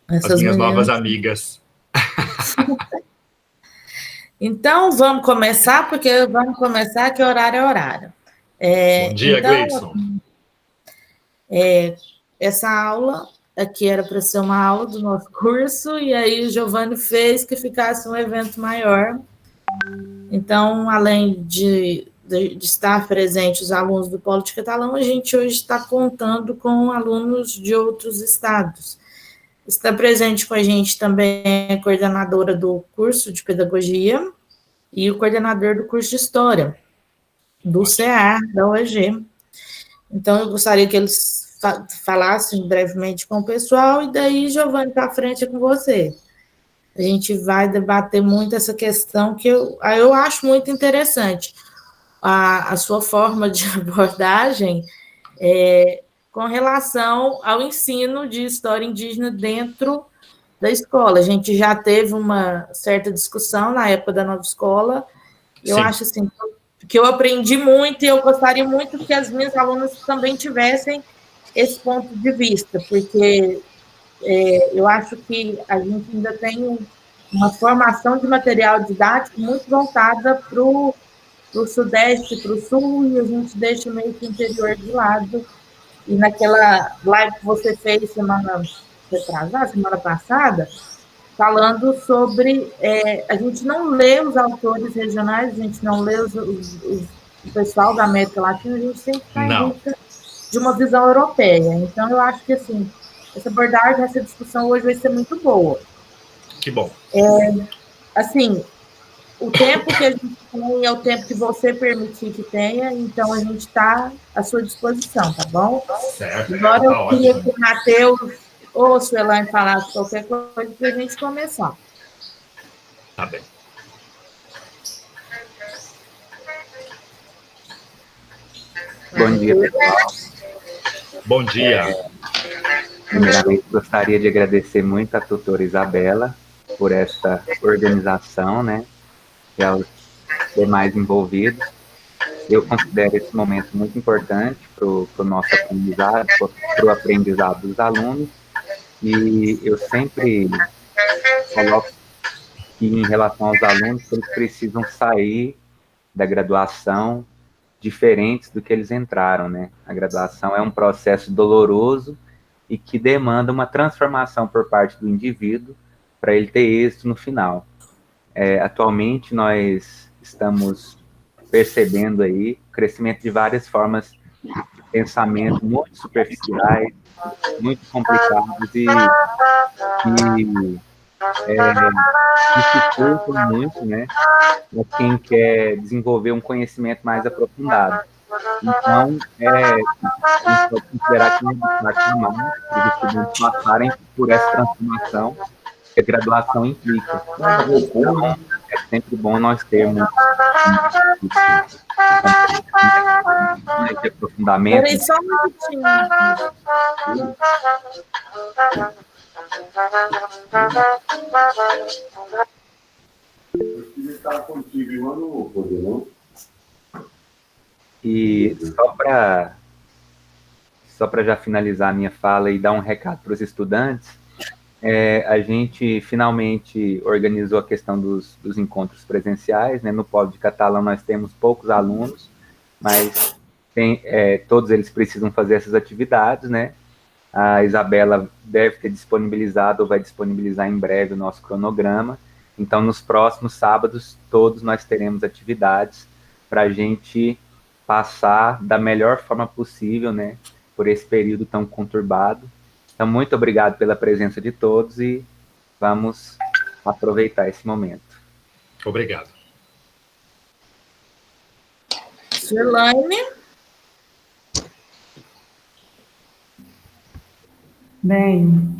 As Essas minhas meninas. novas amigas. Então, vamos começar, porque vamos começar que horário é horário. Bom dia, Então, Gleison. essa aula aqui era para ser uma aula do nosso curso, e aí o Giovanni fez que ficasse um evento maior. Então, além de estar presente os alunos do Polo de Catalão, a gente hoje está contando com alunos de outros estados. Está presente com a gente também a coordenadora do curso de Pedagogia e o coordenador do curso de História, do CEAR, da UEG. Então, eu gostaria que eles falassem brevemente com o pessoal, e daí, Giovanni, para frente é com você. A gente vai debater muito essa questão que eu acho muito interessante. A sua forma de abordagem com relação ao ensino de história indígena dentro da escola. A gente já teve uma certa discussão na época da nova escola. Eu Sim. acho assim, que eu aprendi muito, e eu gostaria muito que as minhas alunas também tivessem esse ponto de vista, porque eu acho que a gente ainda tem uma formação de material didático muito voltada para o Sudeste, para o Sul, e a gente deixa meio que o interior de lado. E naquela live que você fez semana passada, falando sobre a gente não lê os autores regionais, a gente não lê o pessoal da América Latina, a gente sempre está em Não. busca de uma visão europeia. Então, eu acho que assim, essa abordagem, essa discussão hoje vai ser muito boa. Que bom. Assim, o tempo que a gente tem é o tempo que você permitir que tenha, então a gente está à sua disposição, tá bom? Certo. Agora Tá eu queria ótimo. que o Matheus ou o Suelane falasse qualquer coisa para a gente começar. Tá bem. Bom dia, pessoal. Bom dia. Primeiramente, gostaria de agradecer muito à tutora Isabela por essa organização, né, e aos demais envolvidos. Eu considero esse momento muito importante para o nosso aprendizado, para o aprendizado dos alunos, e eu sempre coloco que, em relação aos alunos, eles precisam sair da graduação diferentes do que eles entraram, né? A graduação é um processo doloroso e que demanda uma transformação por parte do indivíduo para ele ter êxito no final. Atualmente, nós estamos percebendo aí o crescimento de várias formas de pensamento muito superficiais, muito complicados e dificultam muito, né, para quem quer desenvolver um conhecimento mais aprofundado. Então, a gente pode considerar que é um obstáculo mais para os estudantes passarem por essa transformação que a graduação implica. Então, é sempre bom nós termos de aprofundamento. Peraí, só um minutinho. E só para já finalizar a minha fala e dar um recado para os estudantes, a gente finalmente organizou a questão dos encontros presenciais, né? No Polo de Catalão nós temos poucos alunos, mas todos eles precisam fazer essas atividades, né? A Isabela deve ter disponibilizado ou vai disponibilizar em breve o nosso cronograma. Então, nos próximos sábados, todos nós teremos atividades para a gente passar da melhor forma possível, né, por esse período tão conturbado. Então, muito obrigado pela presença de todos e vamos aproveitar esse momento. Obrigado. Suelane. Bem,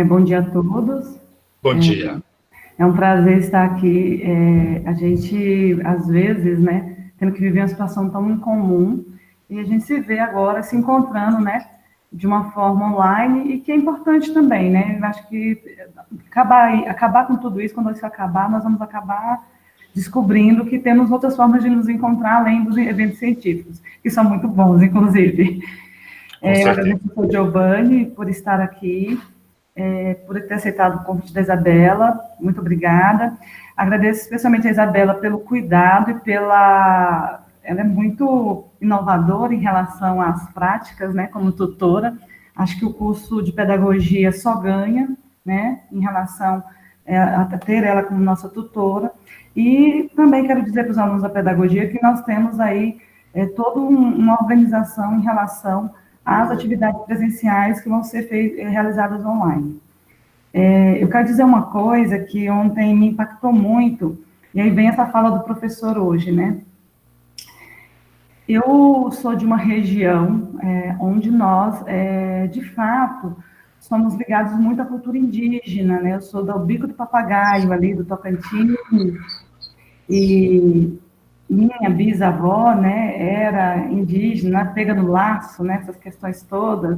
bom dia a todos. Bom dia. É um prazer estar aqui. A gente, às vezes, né, tendo que viver uma situação tão incomum, e a gente se vê agora se encontrando, né, de uma forma online, e que é importante também, né? Eu acho que acabar com tudo isso, quando isso acabar, nós vamos acabar descobrindo que temos outras formas de nos encontrar, além dos eventos científicos, que são muito bons, inclusive. Agradeço ao Giovanni por estar aqui. por ter aceitado o convite da Isabela, muito obrigada. Agradeço especialmente a Isabela pelo cuidado e ela é muito inovadora em relação às práticas, né, como tutora. Acho que o curso de pedagogia só ganha, né, em relação a ter ela como nossa tutora. E também quero dizer para os alunos da pedagogia que nós temos aí toda uma organização em relação às atividades presenciais que vão ser realizadas online. Eu quero dizer uma coisa que ontem me impactou muito, e aí vem essa fala do professor hoje, né? Eu sou de uma região onde nós, de fato, somos ligados muito à cultura indígena, né? Eu sou do Bico do Papagaio, ali do Tocantins, e minha bisavó, né, era indígena, pega no laço, né, essas questões todas.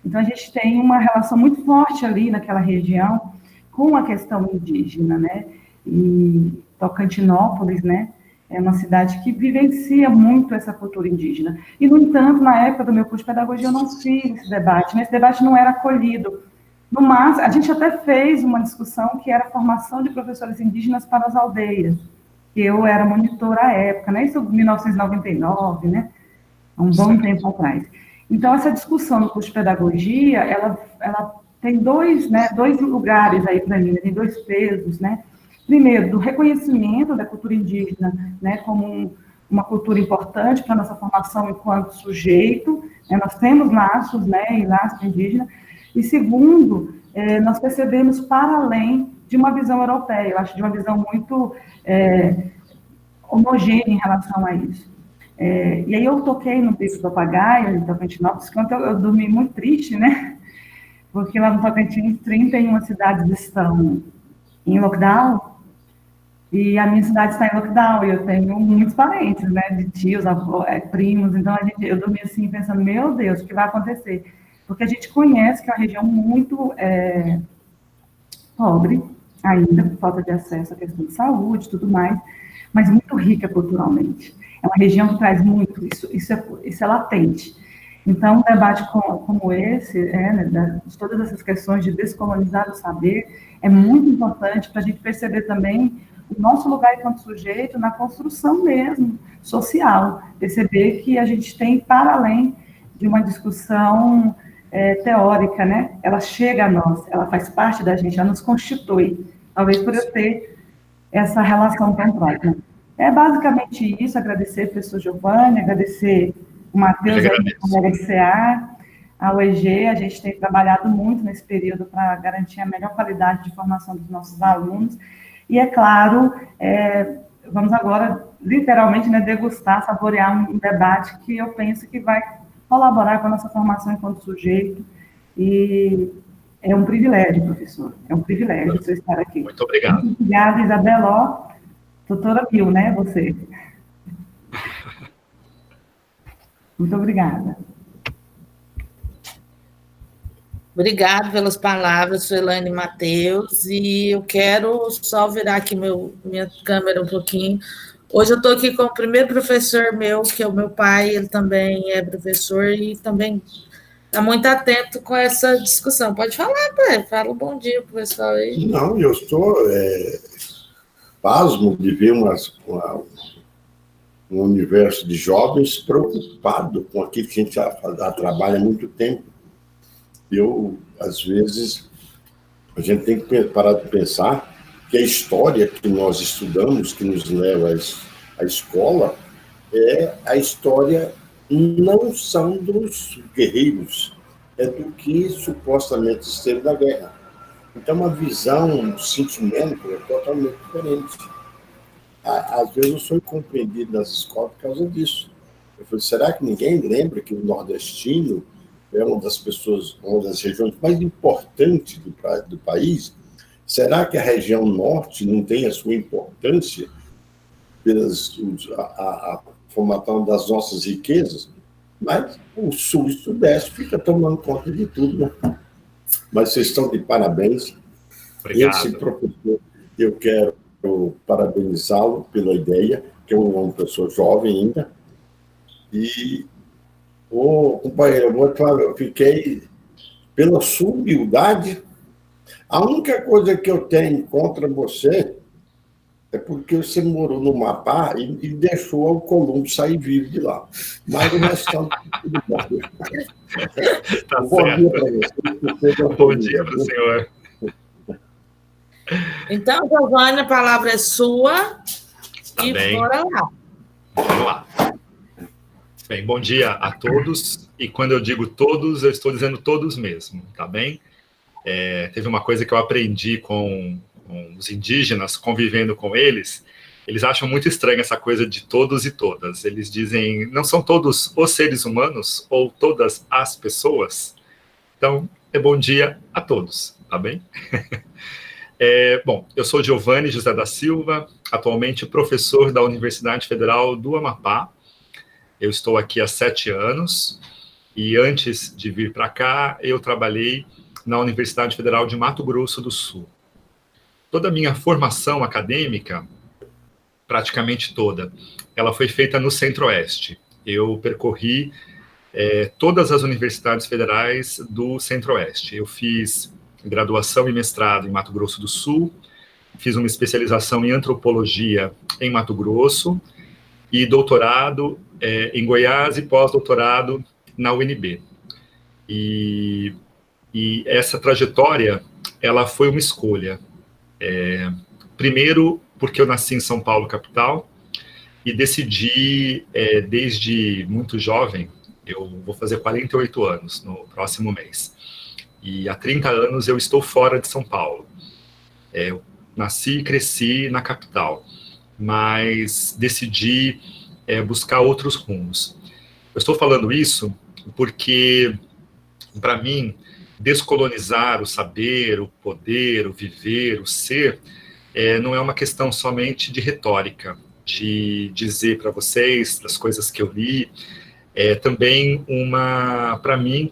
Então, a gente tem uma relação muito forte ali naquela região com a questão indígena, né? E Tocantinópolis, né, é uma cidade que vivencia muito essa cultura indígena. E, no entanto, na época do meu curso de pedagogia, eu não fiz esse debate, né? Esse debate não era acolhido. No máximo, a gente até fez uma discussão que era a formação de professores indígenas para as aldeias, que eu era monitora à época, né? Isso em 1999, né? Há um bom tempo atrás. Então, essa discussão no curso de pedagogia, ela tem dois lugares aí para mim, tem dois pesos, né? Primeiro, do reconhecimento da cultura indígena, né, como uma cultura importante para a nossa formação enquanto sujeito, né, nós temos laços, né, e laços indígenas. E segundo, nós percebemos para além de uma visão europeia, eu acho de uma visão muito homogênea em relação a isso. E aí eu toquei no Bico do Papagaio, em Tocantinópolis, quando eu dormi muito triste, né? Porque lá no Tocantins, 31 cidades estão em lockdown, e a minha cidade está em lockdown, e eu tenho muitos parentes, né? De tios, avós, primos, então eu dormi assim, pensando, meu Deus, o que vai acontecer? Porque a gente conhece que é uma região muito pobre, ainda, por falta de acesso à questão de saúde e tudo mais, mas muito rica culturalmente. É uma região que traz muito, isso é latente. Então, um debate como esse, né, de todas essas questões de descolonizar o saber, é muito importante para a gente perceber também o nosso lugar enquanto sujeito na construção mesmo, social. Perceber que a gente tem, para além de uma discussão teórica, né, ela chega a nós, ela faz parte da gente, ela nos constitui, talvez por eu ter essa relação tão próxima. É basicamente isso, agradecer ao professor Giovanni, agradecer o Matheus, a colega de CA, a UEG, a gente tem trabalhado muito nesse período para garantir a melhor qualidade de formação dos nossos alunos, e é claro, vamos agora, literalmente, né, degustar, saborear um debate que eu penso que vai colaborar com a nossa formação enquanto sujeito, e é um privilégio, professor, é um privilégio você estar aqui. Muito obrigado. Muito obrigada, Isabela. Doutora Bill, né, você? Muito obrigada. Obrigada pelas palavras, Suelane e Matheus, e eu quero só virar aqui minha câmera um pouquinho. Hoje eu estou aqui com o primeiro professor meu, que é o meu pai, ele também é professor e também está muito atento com essa discussão. Pode falar, pai, fala um bom dia para o pessoal aí. Não, eu estou pasmo de ver um universo de jovens preocupado com aquilo que a gente já trabalha há muito tempo. Às vezes, a gente tem que parar de pensar que a história que nós estudamos, que nos leva à escola, é a história, não são dos guerreiros, é do que supostamente esteve na guerra. Então, uma visão, um sentimento é totalmente diferente. Às vezes, eu sou incompreendido nas escolas por causa disso. Eu falei, será que ninguém lembra que o nordestino é uma das regiões mais importantes do país? Será que a região norte não tem a sua importância a formação das nossas riquezas? Mas o sul e o sudeste fica tomando conta de tudo, né? Mas vocês estão de parabéns. Obrigado. Esse professor, eu quero parabenizá-lo pela ideia, que é uma pessoa jovem ainda. E, companheiro, eu fiquei, pela sua humildade, A única coisa que eu tenho contra você é porque você morou no Amapá e deixou o Colombo sair vivo de lá. Mas o restante, tudo bom. Tá Bom dia certo. para você. Bom dia para o senhor. Então, Giovanni, a palavra é sua. Tá E bem. bora lá. Vamos lá. Bem, bom dia a todos. E quando eu digo todos, eu estou dizendo todos mesmo, tá bem? Teve uma coisa que eu aprendi com os indígenas, convivendo com eles. Eles acham muito estranho essa coisa de todos e todas. Eles dizem, não são todos os seres humanos ou todas as pessoas? Então, bom dia a todos, tá bem? Bom, eu sou Giovanni José da Silva, atualmente professor da Universidade Federal do Amapá. Eu estou aqui há 7 anos e antes de vir para cá, eu trabalhei na Universidade Federal de Mato Grosso do Sul. Toda a minha formação acadêmica, praticamente toda, ela foi feita no Centro-Oeste. Eu percorri todas as universidades federais do Centro-Oeste. Eu fiz graduação e mestrado em Mato Grosso do Sul, fiz uma especialização em antropologia em Mato Grosso e doutorado em Goiás e pós-doutorado na UNB. E essa trajetória, ela foi uma escolha. Primeiro, porque eu nasci em São Paulo, capital, e decidi, desde muito jovem, eu vou fazer 48 anos no próximo mês, e há 30 anos eu estou fora de São Paulo. Eu nasci e cresci na capital, mas decidi buscar outros rumos. Eu estou falando isso porque, para mim, descolonizar o saber, o poder, o viver, o ser, não é uma questão somente de retórica, de dizer para vocês das coisas que eu li, é também para mim,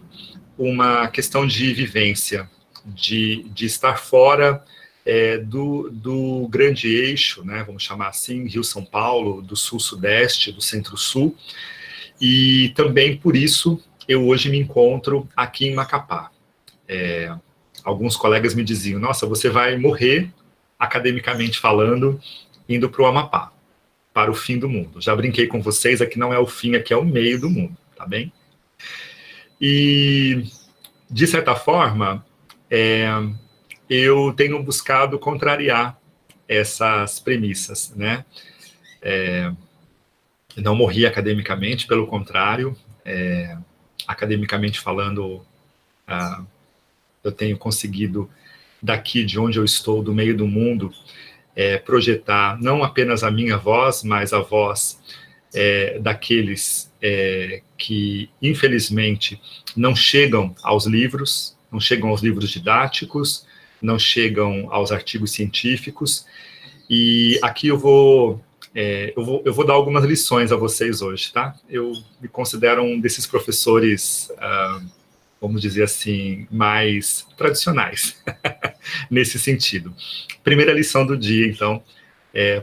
uma questão de vivência, de estar fora do grande eixo, né, vamos chamar assim, Rio-São Paulo, do Sul-Sudeste, do Centro-Sul, e também por isso eu hoje me encontro aqui em Macapá. Alguns colegas me diziam, nossa, você vai morrer, academicamente falando, indo para o Amapá, para o fim do mundo. Já brinquei com vocês, aqui não é o fim, aqui é o meio do mundo, tá bem? E, de certa forma, eu tenho buscado contrariar essas premissas, né? Não morri academicamente, pelo contrário, academicamente falando, eu tenho conseguido, daqui de onde eu estou, do meio do mundo, projetar não apenas a minha voz, mas a voz daqueles que, infelizmente, não chegam aos livros, não chegam aos livros didáticos, não chegam aos artigos científicos, e aqui eu vou dar algumas lições a vocês hoje, tá? Eu me considero um desses professores, vamos dizer assim, mais tradicionais, nesse sentido. Primeira lição do dia, então,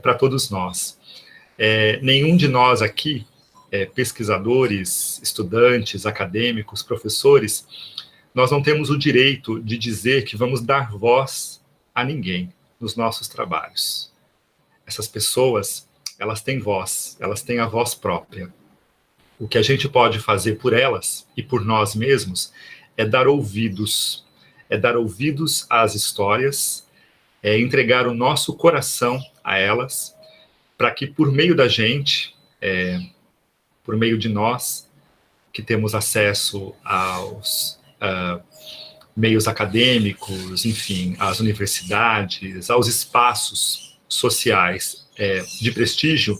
para todos nós. Nenhum de nós aqui, pesquisadores, estudantes, acadêmicos, professores, nós não temos o direito de dizer que vamos dar voz a ninguém nos nossos trabalhos. Essas pessoas, elas têm voz, elas têm a voz própria. O que a gente pode fazer por elas e por nós mesmos é dar ouvidos às histórias, entregar o nosso coração a elas, para que por meio da gente, por meio de nós, que temos acesso aos meios acadêmicos, enfim, às universidades, aos espaços sociais de prestígio,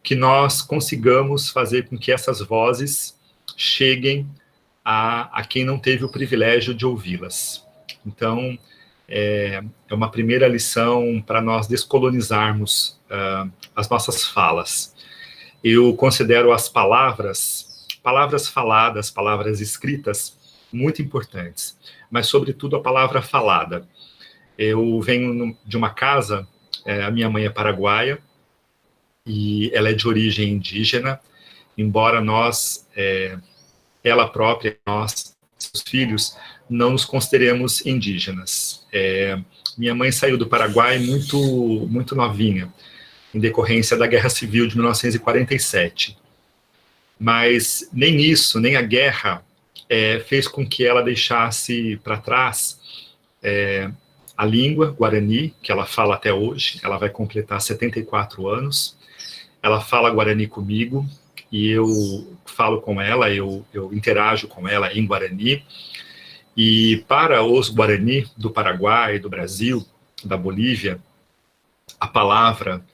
que nós consigamos fazer com que essas vozes cheguem a quem não teve o privilégio de ouvi-las. Então, é uma primeira lição para nós descolonizarmos as nossas falas. Eu considero as palavras faladas, palavras escritas, muito importantes, mas, sobretudo, a palavra falada. Eu venho de uma casa, a minha mãe é paraguaia, e ela é de origem indígena, embora nós, ela própria, nós, seus filhos, não nos consideremos indígenas. Minha mãe saiu do Paraguai muito novinha, em decorrência da Guerra Civil de 1947. Mas nem isso, nem a guerra, fez com que ela deixasse para trás a língua guarani, que ela fala até hoje. Ela vai completar 74 anos. Ela fala guarani comigo, e eu falo com ela, eu interajo com ela em guarani. E para os guarani do Paraguai, do Brasil, da Bolívia, a palavra,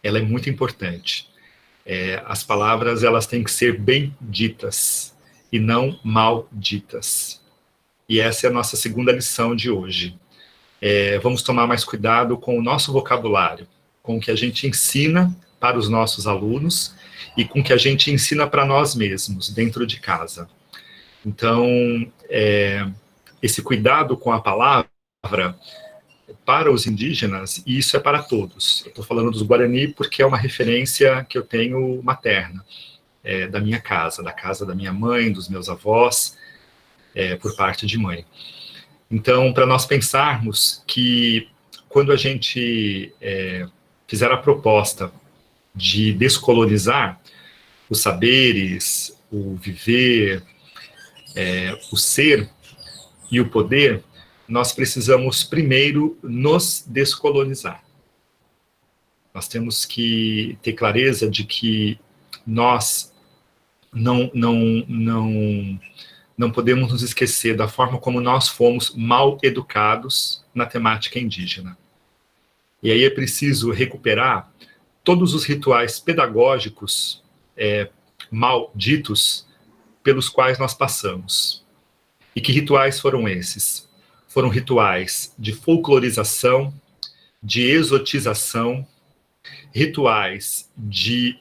ela é muito importante. As palavras, elas têm que ser bem ditas e não mal ditas. E essa é a nossa segunda lição de hoje. Vamos tomar mais cuidado com o nosso vocabulário, com o que a gente ensina para os nossos alunos e com o que a gente ensina para nós mesmos, dentro de casa. Então, esse cuidado com a palavra, para os indígenas, e isso é para todos. Eu estou falando dos Guarani porque é uma referência que eu tenho materna, da minha casa, da casa da minha mãe, dos meus avós, por parte de mãe. Então, para nós pensarmos que quando a gente fizer a proposta de descolonizar os saberes, o viver, o ser e o poder, nós precisamos primeiro nos descolonizar. Nós temos que ter clareza de que nós não podemos nos esquecer da forma como nós fomos mal educados na temática indígena. E aí é preciso recuperar todos os rituais pedagógicos mal ditos pelos quais nós passamos. E que rituais foram esses? Foram rituais de folclorização, de exotização, rituais de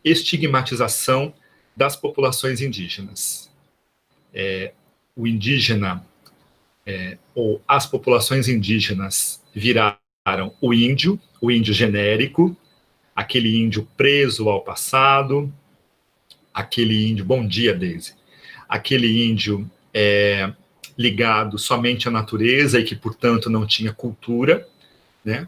estigmatização das populações indígenas. O indígena, ou as populações indígenas, viraram o índio genérico, aquele índio preso ao passado, aquele índio, bom dia, Deise, aquele índio ligado somente à natureza e que, portanto, não tinha cultura, né?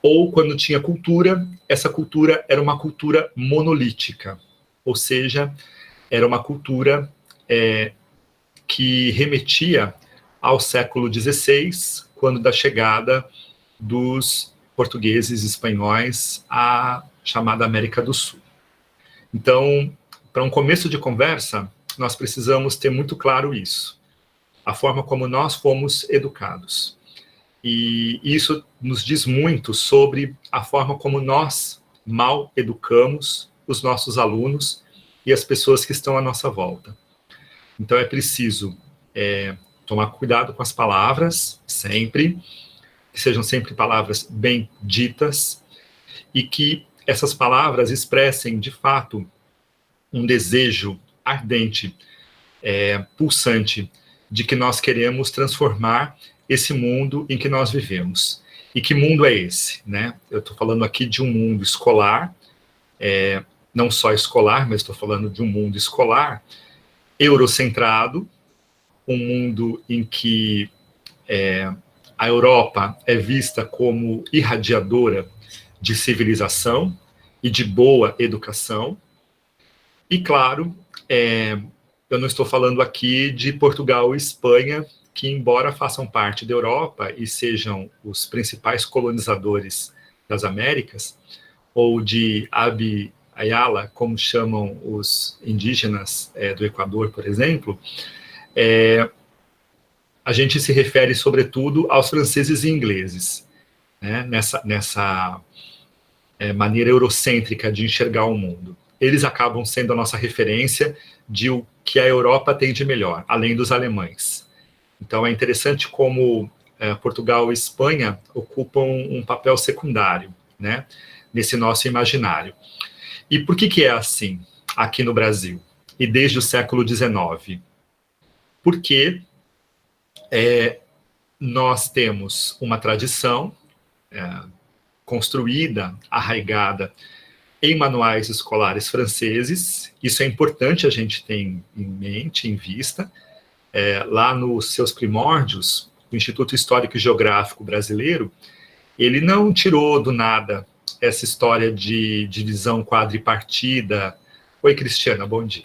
Ou, quando tinha cultura, essa cultura era uma cultura monolítica, ou seja, era uma cultura que remetia ao século XVI, quando da chegada dos portugueses e espanhóis à chamada América do Sul. Então, para um começo de conversa, nós precisamos ter muito claro isso, a forma como nós fomos educados. E isso nos diz muito sobre a forma como nós mal educamos os nossos alunos e as pessoas que estão à nossa volta. Então é preciso tomar cuidado com as palavras, sempre, que sejam sempre palavras bem ditas, e que essas palavras expressem, de fato, um desejo ardente, pulsante, de que nós queremos transformar esse mundo em que nós vivemos. E que mundo é esse, né? Eu estou falando aqui de um mundo escolar, não só escolar, mas estou falando de um mundo escolar, eurocentrado, um mundo em que a Europa é vista como irradiadora de civilização e de boa educação. E, claro, eu não estou falando aqui de Portugal e Espanha, que, embora façam parte da Europa e sejam os principais colonizadores das Américas, ou de Abya Yala, como chamam os indígenas do Equador, por exemplo, a gente se refere, sobretudo, aos franceses e ingleses, né, nessa maneira eurocêntrica de enxergar o mundo. Eles acabam sendo a nossa referência de o que a Europa tem de melhor, além dos alemães. Então, é interessante como Portugal e Espanha ocupam um papel secundário, né, nesse nosso imaginário. E por que é assim aqui no Brasil, e desde o século XIX? Porque nós temos uma tradição construída, arraigada em manuais escolares franceses. Isso é importante a gente ter em mente, em vista, lá nos seus primórdios, o Instituto Histórico e Geográfico Brasileiro, ele não tirou do nada essa história de divisão quadripartida. Oi, Cristiana, bom dia.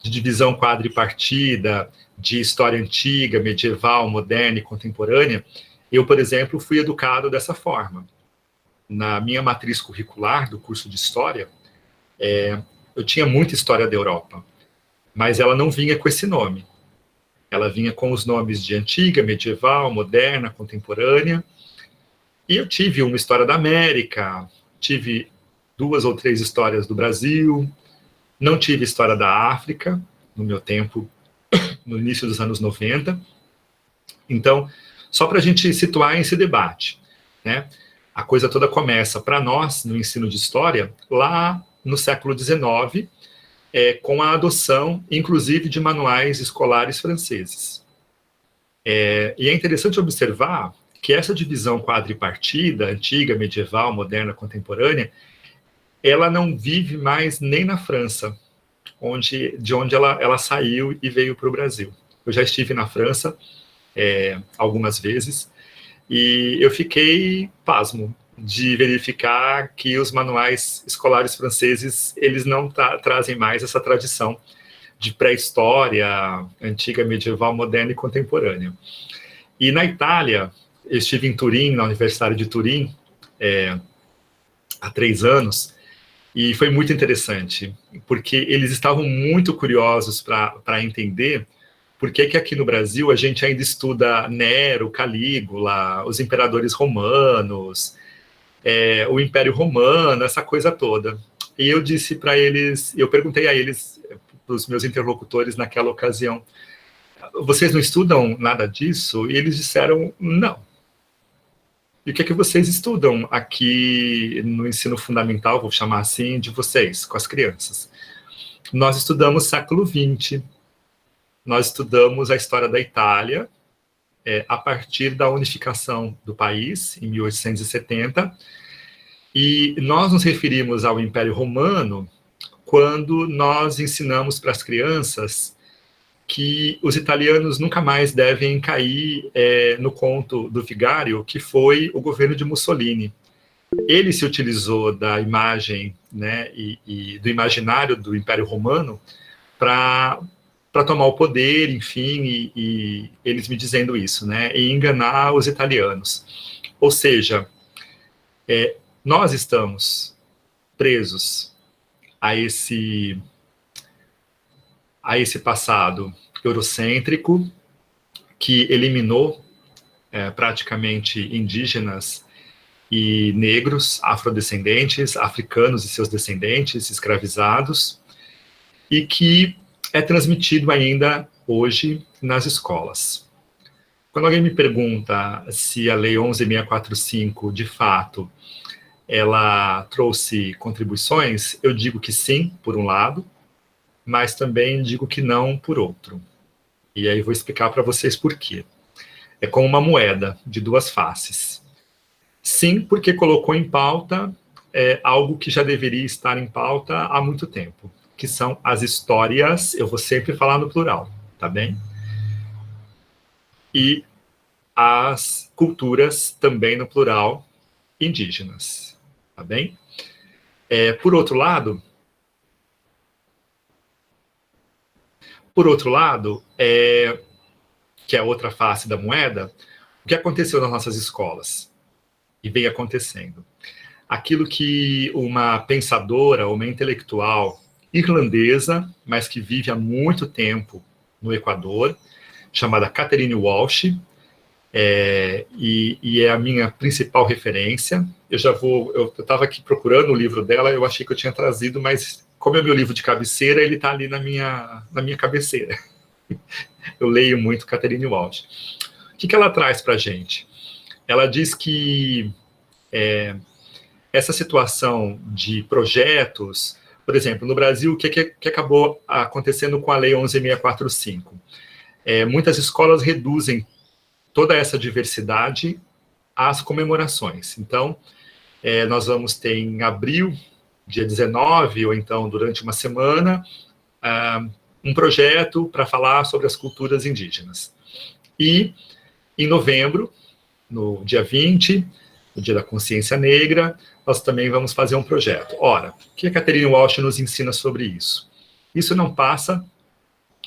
De divisão quadripartida, de história antiga, medieval, moderna e contemporânea. Eu, por exemplo, fui educado dessa forma. Na minha matriz curricular do curso de História, eu tinha muita história da Europa, mas ela não vinha com esse nome. Ela vinha com os nomes de antiga, medieval, moderna, contemporânea. E eu tive uma história da América, tive 2 ou 3 histórias do Brasil, não tive história da África, no meu tempo, no início dos anos 90. Então, só para a gente situar esse debate, né? A coisa toda começa, para nós, no ensino de História, lá no século XIX, com a adoção, inclusive, de manuais escolares franceses. E é interessante observar que essa divisão quadripartida, antiga, medieval, moderna, contemporânea, ela não vive mais nem na França, de onde ela saiu e veio para o Brasil. Eu já estive na França algumas vezes, e eu fiquei pasmo de verificar que os manuais escolares franceses, eles não trazem mais essa tradição de pré-história, antiga, medieval, moderna e contemporânea. E na Itália, eu estive em Turim, na Universidade de Turim, há 3 anos, e foi muito interessante, porque eles estavam muito curiosos para entender por que aqui no Brasil a gente ainda estuda Nero, Calígula, os imperadores romanos, o Império Romano, essa coisa toda. E eu disse para eles, eu perguntei a eles, para os meus interlocutores naquela ocasião, vocês não estudam nada disso? E eles disseram, não. E o que vocês estudam aqui no ensino fundamental, vou chamar assim, de vocês, com as crianças? Nós estudamos século XX, nós estudamos a história da Itália, a partir da unificação do país, em 1870, e nós nos referimos ao Império Romano quando nós ensinamos para as crianças que os italianos nunca mais devem cair no conto do vigário, que foi o governo de Mussolini. Ele se utilizou da imagem, né, e do imaginário do Império Romano para tomar o poder, enfim, e eles me dizendo isso, né, e enganar os italianos. Ou seja, nós estamos presos a esse passado eurocêntrico que eliminou praticamente indígenas e negros, afrodescendentes, africanos e seus descendentes, escravizados, e que é transmitido ainda hoje nas escolas. Quando alguém me pergunta se a Lei 11.645, de fato, ela trouxe contribuições, eu digo que sim, por um lado, mas também digo que não, por outro. E aí vou explicar para vocês por quê. É como uma moeda de 2 faces. Sim, porque colocou em pauta algo que já deveria estar em pauta há muito tempo, que são as histórias, eu vou sempre falar no plural, tá bem? E as culturas, também no plural, indígenas, tá bem? Por outro lado, que é a outra face da moeda, o que aconteceu nas nossas escolas? E vem acontecendo. Aquilo que uma pensadora, uma intelectual irlandesa, mas que vive há muito tempo no Equador, chamada Catherine Walsh, e é a minha principal referência. Eu estava aqui procurando o livro dela, eu achei que eu tinha trazido, mas como é meu livro de cabeceira, ele está ali na minha cabeceira. Eu leio muito Catherine Walsh. O que ela traz para a gente? Ela diz que essa situação de projetos, por exemplo, no Brasil, o que acabou acontecendo com a Lei 11.645? Muitas escolas reduzem toda essa diversidade às comemorações. Então, nós vamos ter em abril, dia 19, ou então durante uma semana, um projeto para falar sobre as culturas indígenas. E, em novembro, no dia 20, no Dia da Consciência Negra, nós também vamos fazer um projeto. Ora, o que a Catherine Walsh nos ensina sobre isso? Isso não passa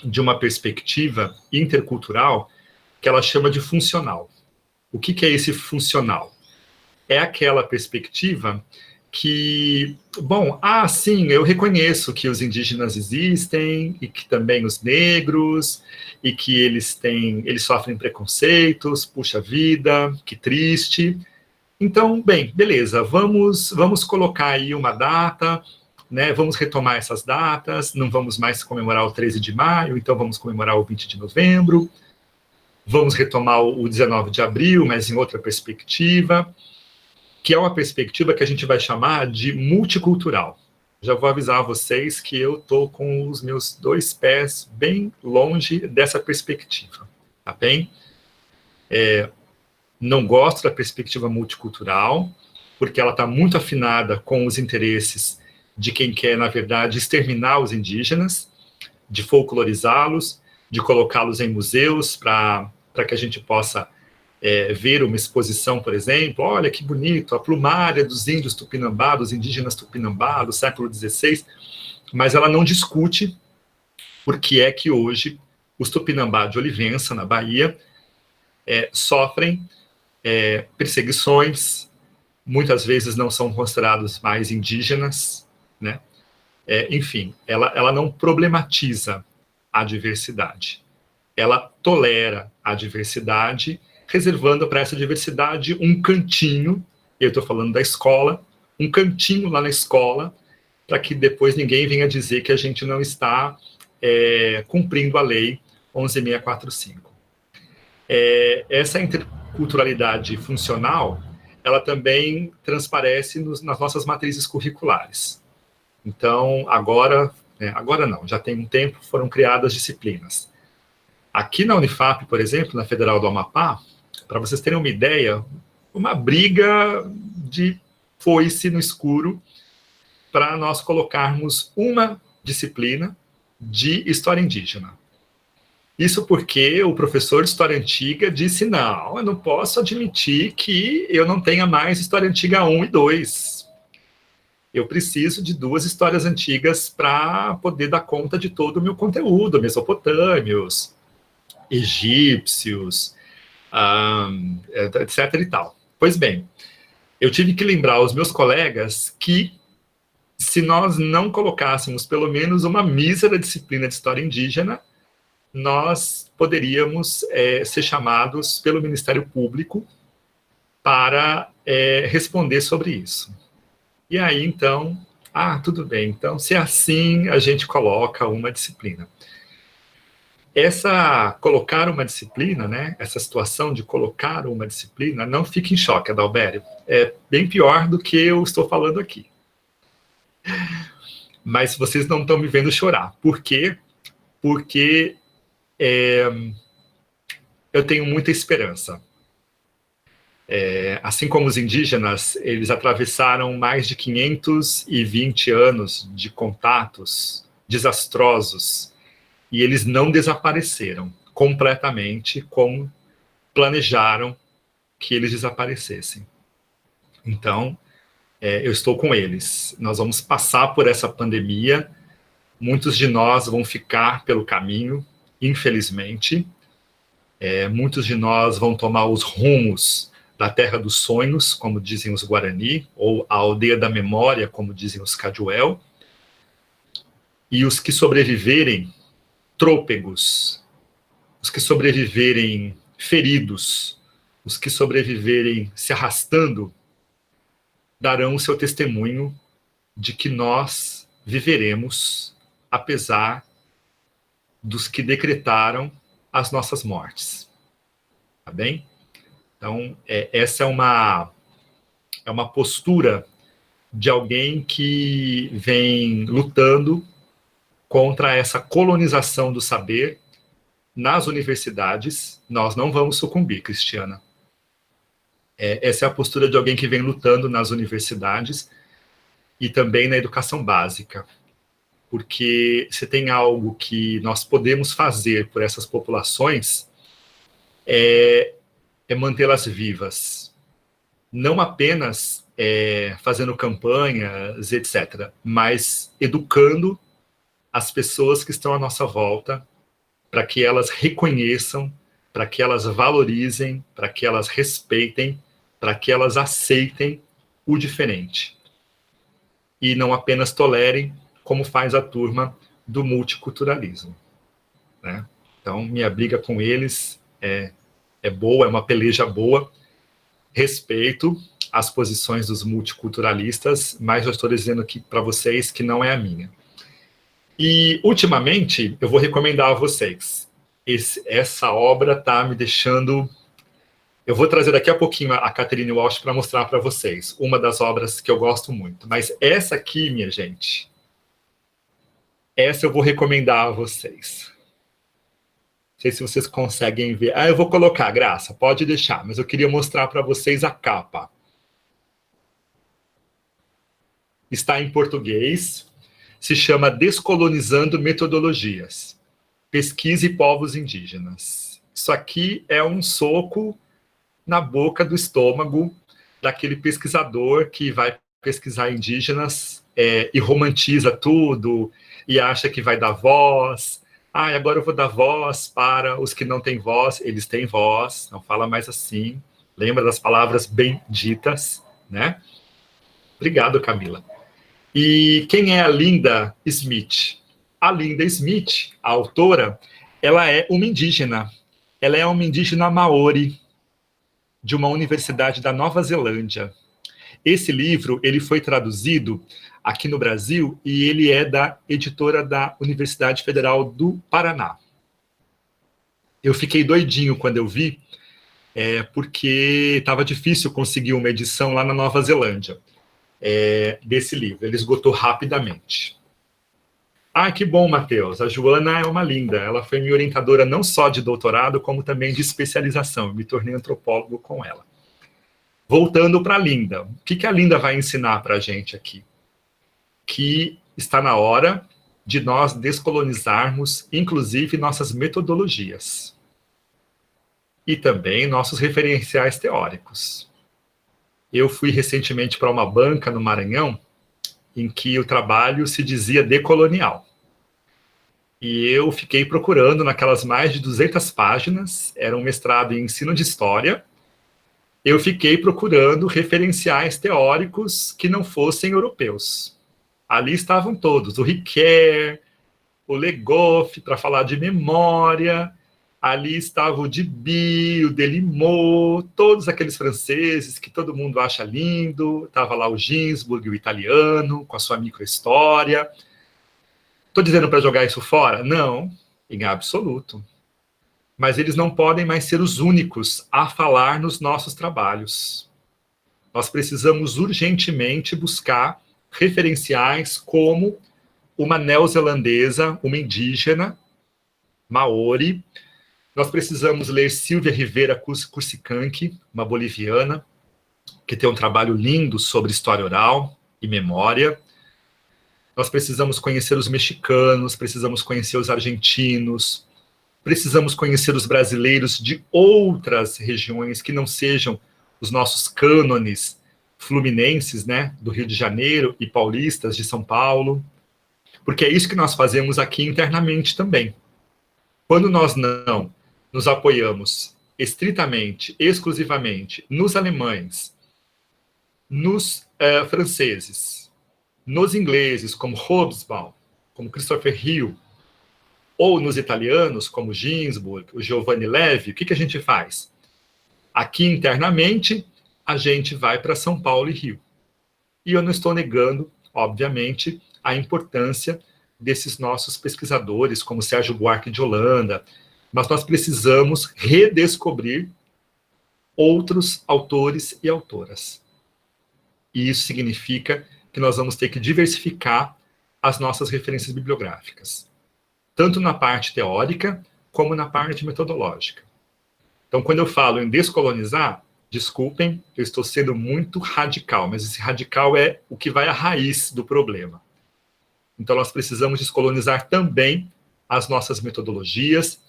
de uma perspectiva intercultural que ela chama de funcional. O que é esse funcional? É aquela perspectiva que, bom, sim, eu reconheço que os indígenas existem, e que também os negros, e que eles sofrem preconceitos, puxa vida, que triste. Então, bem, beleza, vamos colocar aí uma data, né, vamos retomar essas datas, não vamos mais comemorar o 13 de maio, então vamos comemorar o 20 de novembro, vamos retomar o 19 de abril, mas em outra perspectiva, que é uma perspectiva que a gente vai chamar de multicultural. Já vou avisar vocês que eu estou com os meus 2 pés bem longe dessa perspectiva, tá bem? Não gosto da perspectiva multicultural, porque ela está muito afinada com os interesses de quem quer, na verdade, exterminar os indígenas, de folclorizá-los, de colocá-los em museus para que a gente possa ver uma exposição, por exemplo, olha que bonito, a plumária dos índios Tupinambá, dos indígenas Tupinambá, do século XVI, mas ela não discute por que é que hoje os Tupinambá de Olivença, na Bahia, sofrem perseguições, muitas vezes não são considerados mais indígenas, né? Enfim, ela não problematiza a diversidade, ela tolera a diversidade, reservando para essa diversidade um cantinho, eu estou falando da escola, um cantinho lá na escola, para que depois ninguém venha dizer que a gente não está cumprindo a lei 11.645. Essa interculturalidade funcional, ela também transparece nas nossas matrizes curriculares. Então, agora não, já tem um tempo, foram criadas disciplinas. Aqui na Unifap, por exemplo, na Federal do Amapá, para vocês terem uma ideia, uma briga de foice no escuro para nós colocarmos uma disciplina de história indígena. Isso porque o professor de História Antiga disse, não, eu não posso admitir que eu não tenha mais História Antiga 1 e 2. Eu preciso de 2 histórias antigas para poder dar conta de todo o meu conteúdo, mesopotâmios, egípcios, etc. e tal. Pois bem, eu tive que lembrar aos meus colegas que se nós não colocássemos pelo menos uma mísera disciplina de História Indígena, nós poderíamos ser chamados pelo Ministério Público para responder sobre isso. E aí, então, tudo bem, então, se é assim, a gente coloca uma disciplina. Colocar uma disciplina, né, essa situação de colocar uma disciplina, não fique em choque, Adalbério. É bem pior do que eu estou falando aqui. Mas vocês não estão me vendo chorar. Por quê? Porque eu tenho muita esperança. Assim como os indígenas, eles atravessaram mais de 520 anos de contatos desastrosos e eles não desapareceram completamente como planejaram que eles desaparecessem. Então, eu estou com eles. Nós vamos passar por essa pandemia, muitos de nós vão ficar pelo caminho, infelizmente, muitos de nós vão tomar os rumos da terra dos sonhos, como dizem os Guarani, ou a aldeia da memória, como dizem os Caduel, e os que sobreviverem trôpegos, os que sobreviverem feridos, os que sobreviverem se arrastando, darão o seu testemunho de que nós viveremos, apesar dos que decretaram as nossas mortes. Tá bem? Então, essa é uma postura de alguém que vem lutando contra essa colonização do saber nas universidades. Nós não vamos sucumbir, Cristiana. Essa é a postura de alguém que vem lutando nas universidades e também na educação básica. porque se tem algo que nós podemos fazer por essas populações, é mantê-las vivas. Não apenas fazendo campanhas, etc., mas educando as pessoas que estão à nossa volta, para que elas reconheçam, para que elas valorizem, para que elas respeitem, para que elas aceitem o diferente. E não apenas tolerem, como faz a turma do multiculturalismo, né? Então, minha briga com eles é boa, é uma peleja boa. Respeito as posições dos multiculturalistas, mas eu estou dizendo aqui para vocês que não é a minha. E, ultimamente, eu vou recomendar a vocês. Essa obra está me deixando... Eu vou trazer daqui a pouquinho a Catherine Walsh para mostrar para vocês uma das obras que eu gosto muito. Mas essa aqui, minha gente, essa eu vou recomendar a vocês. Não sei se vocês conseguem ver. Eu vou colocar, Graça, pode deixar, mas eu queria mostrar para vocês a capa. Está em português, se chama Descolonizando Metodologias, Pesquisa e Povos Indígenas. Isso aqui é um soco na boca do estômago daquele pesquisador que vai pesquisar indígenas e romantiza tudo e acha que vai dar voz. Agora eu vou dar voz para os que não têm voz. Eles têm voz, não fala mais assim. Lembra das palavras bem ditas, né? Obrigado, Camila. E quem é a Linda Smith? A Linda Smith, a autora, ela é uma indígena. Ela é uma indígena maori, de uma universidade da Nova Zelândia. Esse livro, ele foi traduzido aqui no Brasil e ele é da editora da Universidade Federal do Paraná. Eu fiquei doidinho quando eu vi, porque estava difícil conseguir uma edição lá na Nova Zelândia desse livro. Ele esgotou rapidamente. Que bom, Matheus. A Joana é uma linda. Ela foi minha orientadora não só de doutorado, como também de especialização. Eu me tornei antropólogo com ela. Voltando para a Linda. O que a Linda vai ensinar para a gente aqui? Que está na hora de nós descolonizarmos, inclusive, nossas metodologias. E também nossos referenciais teóricos. Eu fui recentemente para uma banca no Maranhão, em que o trabalho se dizia decolonial. E eu fiquei procurando naquelas mais de 200 páginas, era um mestrado em ensino de história, eu fiquei procurando referenciais teóricos que não fossem europeus. Ali estavam todos, o Ricoeur, o Le Goff, para falar de memória, ali estava o Deby, o Delimot, todos aqueles franceses que todo mundo acha lindo, estava lá o Ginsburg, o italiano, com a sua microhistória. Estou dizendo para jogar isso fora? Não, em absoluto. Mas eles não podem mais ser os únicos a falar nos nossos trabalhos. Nós precisamos urgentemente buscar referenciais como uma neozelandesa, uma indígena, maori. Nós precisamos ler Silvia Rivera Cursicanqui, uma boliviana, que tem um trabalho lindo sobre história oral e memória. Nós precisamos conhecer os mexicanos, precisamos conhecer os argentinos, precisamos conhecer os brasileiros de outras regiões que não sejam os nossos cânones fluminenses, né, do Rio de Janeiro e paulistas de São Paulo, porque é isso que nós fazemos aqui internamente também. Quando nós não nos apoiamos estritamente, exclusivamente, nos alemães, nos franceses, nos ingleses, como Hobsbawm, como Christopher Hill, ou nos italianos, como Ginsburg, o Giovanni Levi, o que a gente faz? Aqui internamente, a gente vai para São Paulo e Rio. E eu não estou negando, obviamente, a importância desses nossos pesquisadores, como Sérgio Buarque de Holanda, mas nós precisamos redescobrir outros autores e autoras. E isso significa que nós vamos ter que diversificar as nossas referências bibliográficas, tanto na parte teórica, como na parte metodológica. Então, quando eu falo em descolonizar, desculpem, eu estou sendo muito radical, mas esse radical é o que vai à raiz do problema. Então, nós precisamos descolonizar também as nossas metodologias,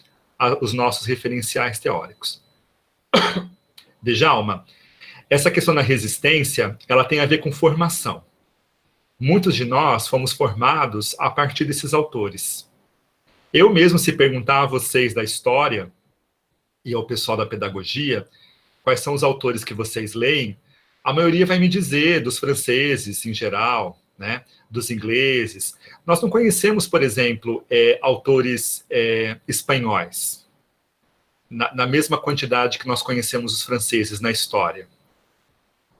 os nossos referenciais teóricos. Djalma, essa questão da resistência, ela tem a ver com formação. Muitos de nós fomos formados a partir desses autores. Eu mesmo, se perguntar a vocês da história e ao pessoal da pedagogia, quais são os autores que vocês leem, a maioria vai me dizer dos franceses, em geral, né, dos ingleses. Nós não conhecemos, por exemplo, autores espanhóis, na mesma quantidade que nós conhecemos os franceses na história.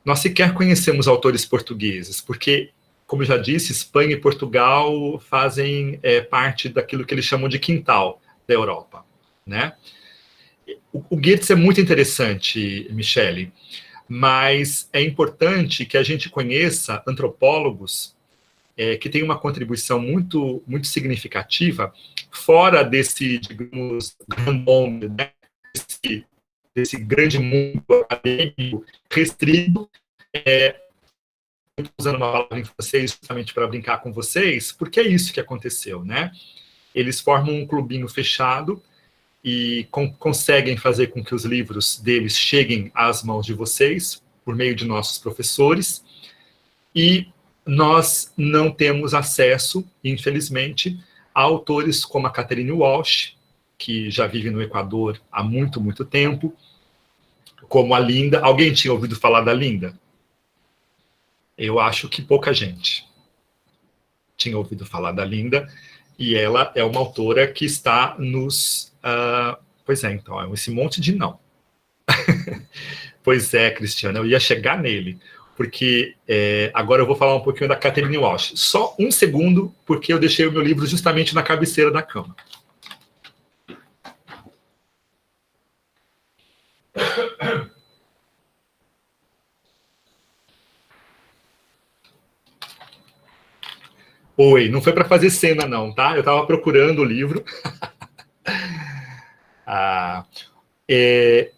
Nós sequer conhecemos autores portugueses, porque, como eu já disse, Espanha e Portugal fazem parte daquilo que eles chamam de quintal da Europa, né? O Goethe é muito interessante, Michele, mas é importante que a gente conheça antropólogos que têm uma contribuição muito, muito significativa fora desse, digamos, grand monde, né? Desse grande mundo acadêmico restrito. Usando uma palavra em francês justamente para brincar com vocês, porque é isso que aconteceu, né? Eles formam um clubinho fechado e conseguem fazer com que os livros deles cheguem às mãos de vocês, por meio de nossos professores, e nós não temos acesso, infelizmente, a autores como a Catherine Walsh, que já vive no Equador há muito, muito tempo, como a Linda. Alguém tinha ouvido falar da Linda? Eu acho que pouca gente tinha ouvido falar da Linda, e ela é uma autora que está nos... pois é, então, é esse monte de não. Pois é, Cristiana, eu ia chegar nele, porque agora eu vou falar um pouquinho da Catherine Walsh. Só um segundo, porque eu deixei o meu livro justamente na cabeceira da cama. Oi, não foi para fazer cena não, tá? Eu estava procurando o livro.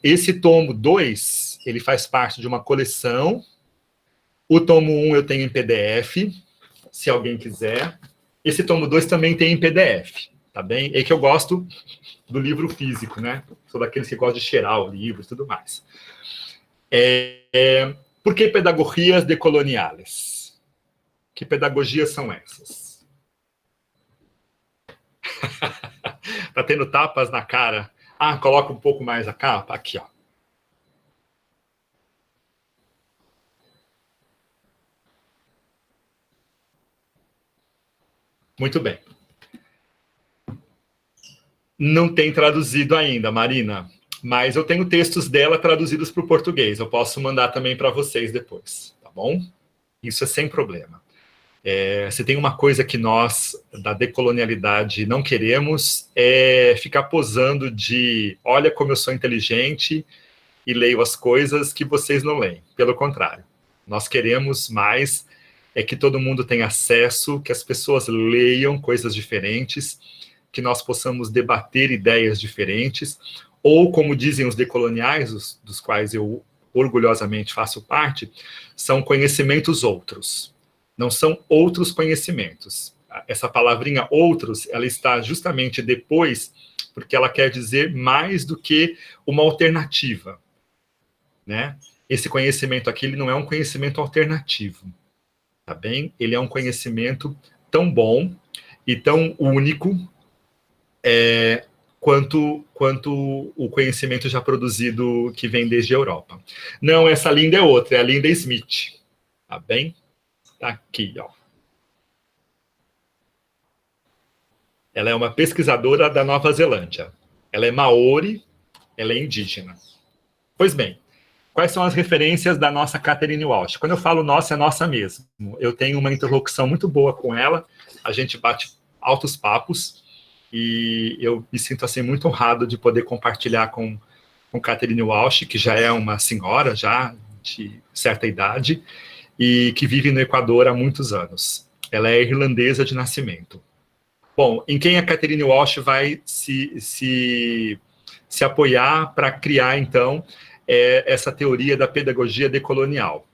Esse tomo 2, ele faz parte de uma coleção. O tomo 1 eu tenho em PDF, se alguém quiser. Esse tomo 2 também tem em PDF, tá bem? É que eu gosto do livro físico, né? Sou daqueles que gostam de cheirar o livro e tudo mais. Por que pedagogias decoloniales? Que pedagogias são essas? Tá tendo tapas na cara? Coloca um pouco mais a capa. Aqui, ó. Muito bem. Não tem traduzido ainda, Marina, mas eu tenho textos dela traduzidos para o português. Eu posso mandar também para vocês depois, tá bom? Isso é sem problema. Se tem uma coisa que nós, da decolonialidade, não queremos, é ficar posando de olha como eu sou inteligente e leio as coisas que vocês não leem. Pelo contrário, nós queremos mais que todo mundo tenha acesso, que as pessoas leiam coisas diferentes, que nós possamos debater ideias diferentes, ou, como dizem os decoloniais, dos quais eu orgulhosamente faço parte, são conhecimentos outros. Não são outros conhecimentos. Essa palavrinha outros, ela está justamente depois, porque ela quer dizer mais do que uma alternativa, né? Esse conhecimento aqui, ele não é um conhecimento alternativo, tá bem? Ele é um conhecimento tão bom e tão único quanto o conhecimento já produzido que vem desde a Europa. Não, essa Linda é outra, é a Linda Smith, tá bem? Tá aqui, ó. Ela é uma pesquisadora da Nova Zelândia. Ela é maori, ela é indígena. Pois bem, quais são as referências da nossa Catherine Walsh? Quando eu falo nossa, é nossa mesmo. Eu tenho uma interlocução muito boa com ela, a gente bate altos papos, e eu me sinto assim muito honrado de poder compartilhar com Catherine Walsh, que já é uma senhora, já de certa idade, e que vive no Equador há muitos anos. Ela é irlandesa de nascimento. Bom, em quem a Catherine Walsh vai se apoiar para criar, então, essa teoria da pedagogia decolonial?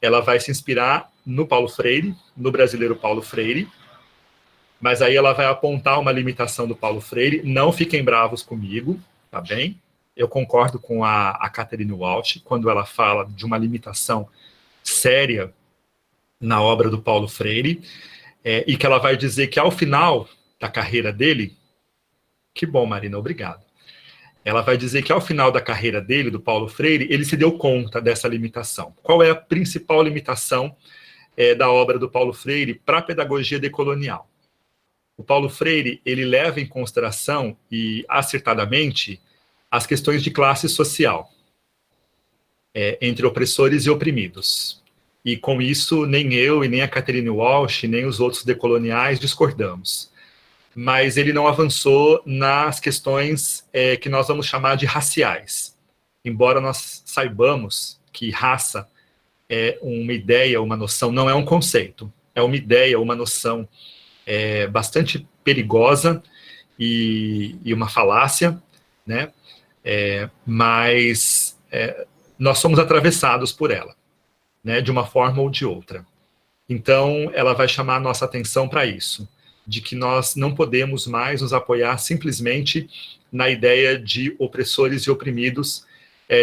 Ela vai se inspirar no Paulo Freire, no brasileiro Paulo Freire, Mas aí ela vai apontar uma limitação do Paulo Freire. Não fiquem bravos comigo, tá bem? Eu concordo com a Catherine Walsh quando ela fala de uma limitação séria na obra do Paulo Freire, e que ela vai dizer que ao final da carreira dele, que bom, Marina, obrigado. Ela vai dizer que ao final da carreira dele, do Paulo Freire, ele se deu conta dessa limitação. Qual é a principal limitação da obra do Paulo Freire para a pedagogia decolonial? O Paulo Freire, ele leva em consideração, e acertadamente, as questões de classe social, entre opressores e oprimidos. E com isso, nem eu, e nem a Catherine Walsh, nem os outros decoloniais discordamos. Mas ele não avançou nas questões que nós vamos chamar de raciais. Embora nós saibamos que raça é uma ideia, uma noção, não é um conceito, é uma ideia, uma noção bastante perigosa e uma falácia, né? Mas nós somos atravessados por ela, né, de uma forma ou de outra. Então, ela vai chamar a nossa atenção para isso, de que nós não podemos mais nos apoiar simplesmente na ideia de opressores e oprimidos,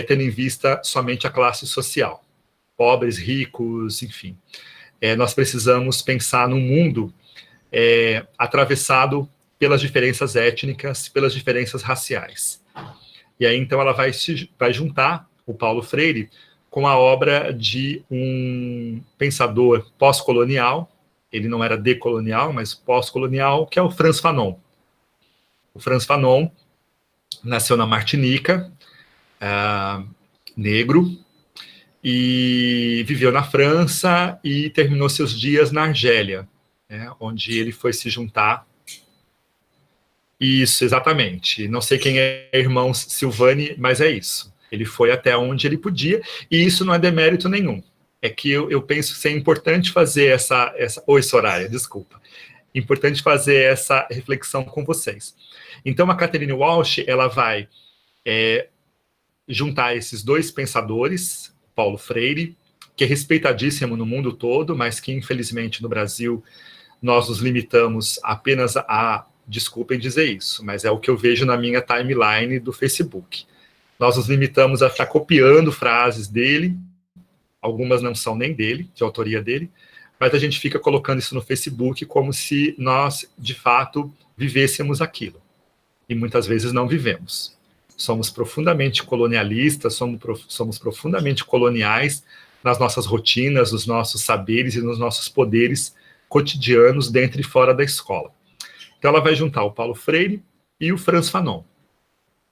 tendo em vista somente a classe social, pobres, ricos, enfim. Nós precisamos pensar num mundo atravessado pelas diferenças étnicas, pelas diferenças raciais. E aí, então, ela vai juntar o Paulo Freire com a obra de um pensador pós-colonial, ele não era decolonial, mas pós-colonial, que é o Frantz Fanon. O Frantz Fanon nasceu na Martinica, negro, e viveu na França e terminou seus dias na Argélia, né, onde ele foi se juntar. Isso, exatamente. Não sei quem é irmão Silvani, mas é isso. Ele foi até onde ele podia, e isso não é demérito nenhum. É que eu penso que é importante fazer essa... Oi, Soraya, desculpa. Importante fazer essa reflexão com vocês. Então, a Catherine Walsh, ela vai juntar esses dois pensadores, Paulo Freire, que é respeitadíssimo no mundo todo, mas que, infelizmente, no Brasil, nós nos limitamos apenas a... Desculpem dizer isso, mas é o que eu vejo na minha timeline do Facebook. Nós nos limitamos a ficar copiando frases dele, algumas não são nem dele, de autoria dele, mas a gente fica colocando isso no Facebook como se nós, de fato, vivêssemos aquilo. E muitas vezes não vivemos. Somos profundamente colonialistas, somos profundamente coloniais nas nossas rotinas, nos nossos saberes e nos nossos poderes cotidianos dentro e fora da escola. Então ela vai juntar o Paulo Freire e o Frantz Fanon.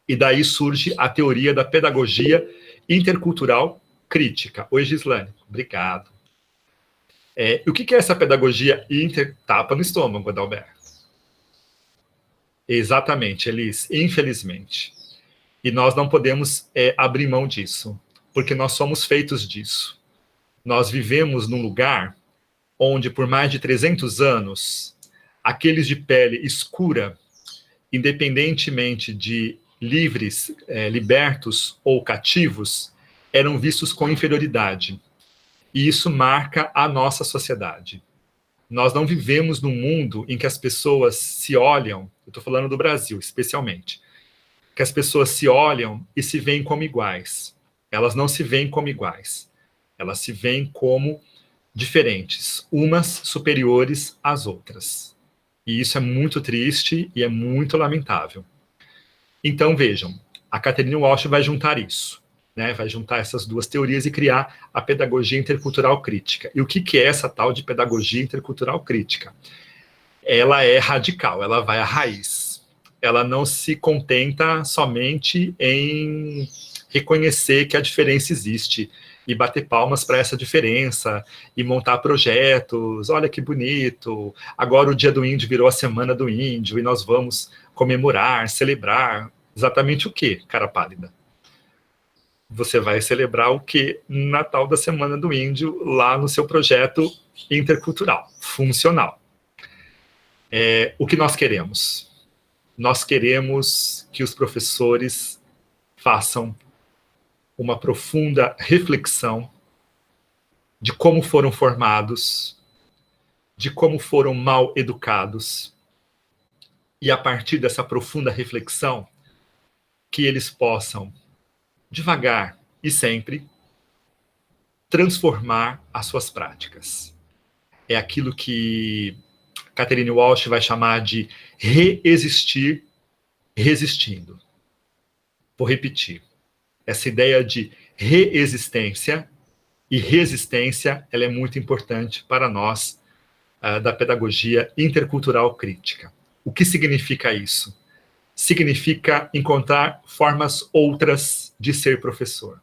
E daí surge a teoria da pedagogia intercultural crítica. Oi, Gislane, obrigado. O que é essa pedagogia tapa no estômago, Adalberto? Exatamente, Elis, infelizmente. E nós não podemos abrir mão disso, porque nós somos feitos disso. Nós vivemos num lugar onde, por mais de 300 anos, aqueles de pele escura, independentemente de livres, libertos ou cativos, eram vistos com inferioridade. E isso marca a nossa sociedade. Nós não vivemos num mundo em que as pessoas se olham, eu estou falando do Brasil especialmente, que as pessoas se olham e se veem como iguais. Elas não se veem como iguais. Elas se veem como diferentes, umas superiores às outras. E isso é muito triste e é muito lamentável. Então, vejam, a Catherine Walsh vai juntar isso, né? Vai juntar essas duas teorias e criar a pedagogia intercultural crítica. E o que é essa tal de pedagogia intercultural crítica? Ela é radical, ela vai à raiz. Ela não se contenta somente em reconhecer que a diferença existe e bater palmas para essa diferença e montar projetos. Olha que bonito, agora o Dia do Índio virou a Semana do Índio e nós vamos comemorar, celebrar. Exatamente o quê, cara pálida? Você vai celebrar o quê? Natal da Semana do Índio lá no seu projeto intercultural, funcional. O que nós queremos? Nós queremos que os professores façam uma profunda reflexão de como foram formados, de como foram mal educados, e a partir dessa profunda reflexão, que eles possam, devagar e sempre, transformar as suas práticas. É aquilo que Catherine Walsh vai chamar de reexistir resistindo. Vou repetir. Essa ideia de reexistência e resistência, ela é muito importante para nós da pedagogia intercultural crítica. O que significa isso? Significa encontrar formas outras de ser professor.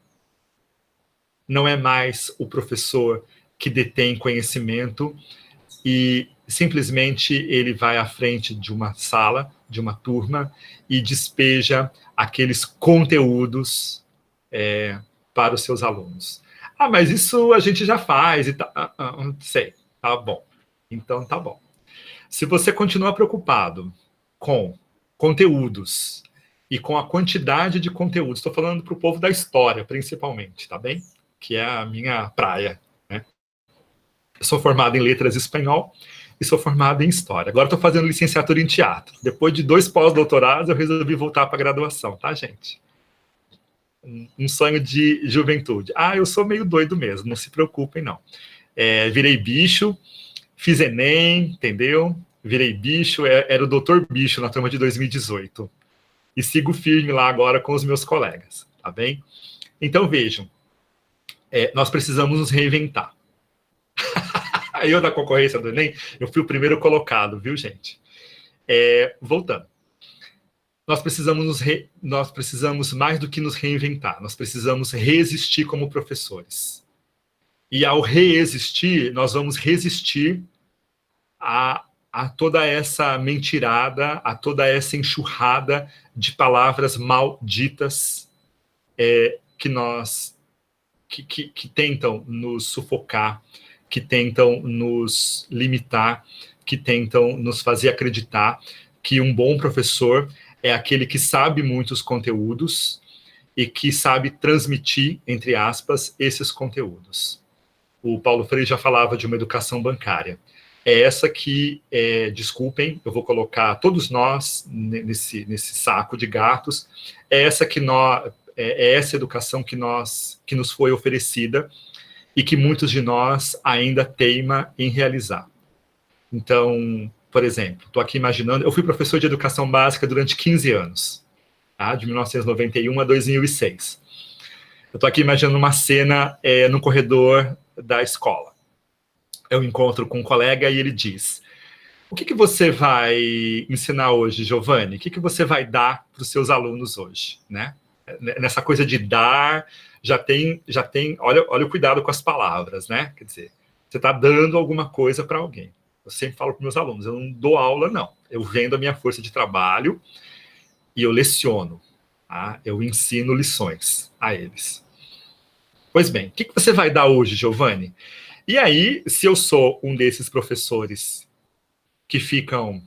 Não é mais o professor que detém conhecimento e simplesmente ele vai à frente de uma sala, de uma turma, e despeja aqueles conteúdos para os seus alunos. Ah, mas isso a gente já faz. Sei, tá bom. Então tá bom. Se você continua preocupado com conteúdos e com a quantidade de conteúdos, estou falando para o povo da história, principalmente, tá bem? Que é a minha praia, né? Eu sou formado em letras espanhol e sou formado em história. Agora estou fazendo licenciatura em teatro. Depois de 2 pós-doutorados, eu resolvi voltar para a graduação, tá, gente? Um sonho de juventude. Ah, eu sou meio doido mesmo, não se preocupem, não. Virei bicho, fiz Enem, entendeu? Virei bicho, era o doutor bicho na turma de 2018. E sigo firme lá agora com os meus colegas, tá bem? Então, vejam, nós precisamos nos reinventar. Eu, da concorrência do Enem, eu fui o primeiro colocado, viu, gente? Voltando. Nós precisamos mais do que nos reinventar, nós precisamos resistir como professores. E ao reexistir, nós vamos resistir a toda essa mentirada, a toda essa enxurrada de palavras malditas que tentam nos sufocar, que tentam nos limitar, que tentam nos fazer acreditar que um bom professor é aquele que sabe muitos conteúdos e que sabe transmitir, entre aspas, esses conteúdos. O Paulo Freire já falava de uma educação bancária. É essa que, desculpem, eu vou colocar todos nós nesse saco de gatos, é essa educação que nos foi oferecida e que muitos de nós ainda teima em realizar. Então, por exemplo, estou aqui imaginando, eu fui professor de educação básica durante 15 anos, tá? De 1991 a 2006. Eu estou aqui imaginando uma cena no corredor da escola. Eu encontro com um colega e ele diz: o que você vai ensinar hoje, Giovanni? O que você vai dar para os seus alunos hoje? Né? Nessa coisa de dar, já tem olha o cuidado com as palavras, né? Quer dizer, você está dando alguma coisa para alguém. Eu sempre falo para meus alunos, eu não dou aula, não. Eu vendo a minha força de trabalho e eu leciono. Tá? Eu ensino lições a eles. Pois bem, o que você vai dar hoje, Giovanni? E aí, se eu sou um desses professores que ficam